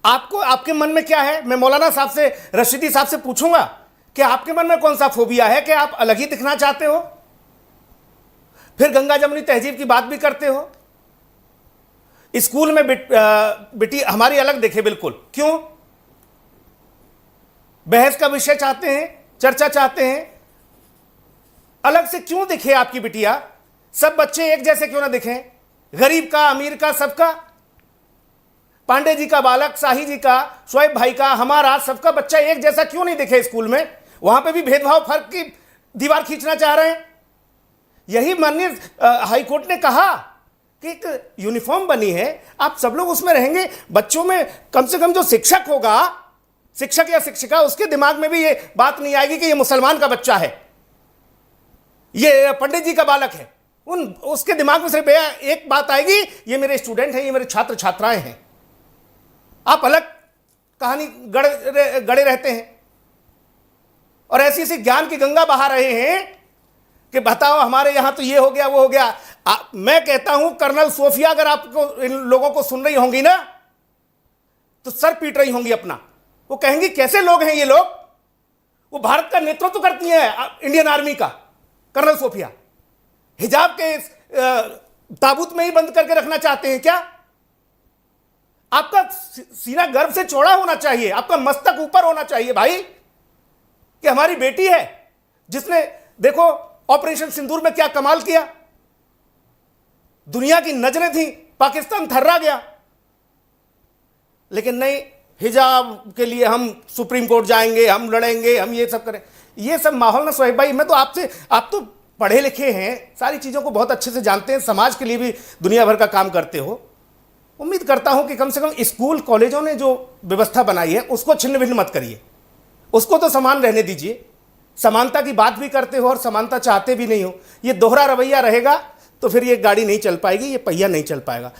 आपको, आपके मन में क्या है? मैं मौलाना साहब से, रशीदी साहब से पूछूंगा कि आपके मन में कौन सा फोबिया है कि आप अलग ही दिखना चाहते हो? फिर गंगा जमुनी तहजीब की बात भी करते हो। स्कूल में बेटी हमारी अलग दिखे, बिल्कुल। क्यों? बहस का विषय चाहते हैं, चर्चा चाहते हैं, अलग से क्यों दिखे आपकी बिटिया? सब बच्चे एक जैसे क्यों ना दिखें? गरीब का, अमीर का, सबका, पांडे जी का बालक, शाही जी का, शोएब भाई का, हमारा, सबका बच्चा एक जैसा क्यों नहीं दिखे स्कूल में? वहां पे भी भेदभाव, फर्क की दीवार खींचना चाह रहे हैं। यही माननीय हाईकोर्ट ने कहा कि एक यूनिफॉर्म बनी है, आप सब लोग उसमें रहेंगे। बच्चों में कम से कम जो शिक्षक होगा, शिक्षक या शिक्षिका, उसके दिमाग में भी ये बात नहीं आएगी कि ये मुसलमान का बच्चा है, ये पंडित जी का बालक है। उसके दिमाग में सिर्फ एक बात आएगी, ये मेरे स्टूडेंट हैं, ये मेरे छात्र छात्राएं हैं। आप अलग कहानी गड़े रहते हैं और ऐसी ऐसी ज्ञान की गंगा बहा रहे हैं कि बताओ हमारे यहां तो ये हो गया, वो हो गया। मैं कहता हूं कर्नल सोफिया अगर आपको, इन लोगों को सुन रही होंगी ना, तो सर पीट रही होंगी अपना। वो कहेंगी कैसे लोग हैं ये लोग? वो भारत का नेतृत्व करती हैं, इंडियन आर्मी का, कर्नल सोफिया। हिजाब के ताबूत में ही बंद करके रखना चाहते हैं क्या? आपका सीना गर्व से चौड़ा होना चाहिए, आपका मस्तक ऊपर होना चाहिए भाई, कि हमारी बेटी है जिसने, देखो ऑपरेशन सिंदूर में क्या कमाल किया। दुनिया की नजरें थी, पाकिस्तान थर्रा गया। लेकिन नहीं, हिजाब के लिए हम सुप्रीम कोर्ट जाएंगे, हम लड़ेंगे, हम ये सब करें। ये सब माहौल ना सोहेब भाई, मैं तो आपसे, आप तो पढ़े लिखे हैं, सारी चीजों को बहुत अच्छे से जानते हैं, समाज के लिए भी दुनिया भर का काम करते हो। उम्मीद करता हूं कि कम से कम स्कूल कॉलेजों ने जो व्यवस्था बनाई है उसको छिन्न भिन्न मत करिए, उसको तो समान रहने दीजिए। समानता की बात भी करते हो और समानता चाहते भी नहीं हो। ये दोहरा रवैया रहेगा तो फिर ये गाड़ी नहीं चल पाएगी, ये पहिया नहीं चल पाएगा।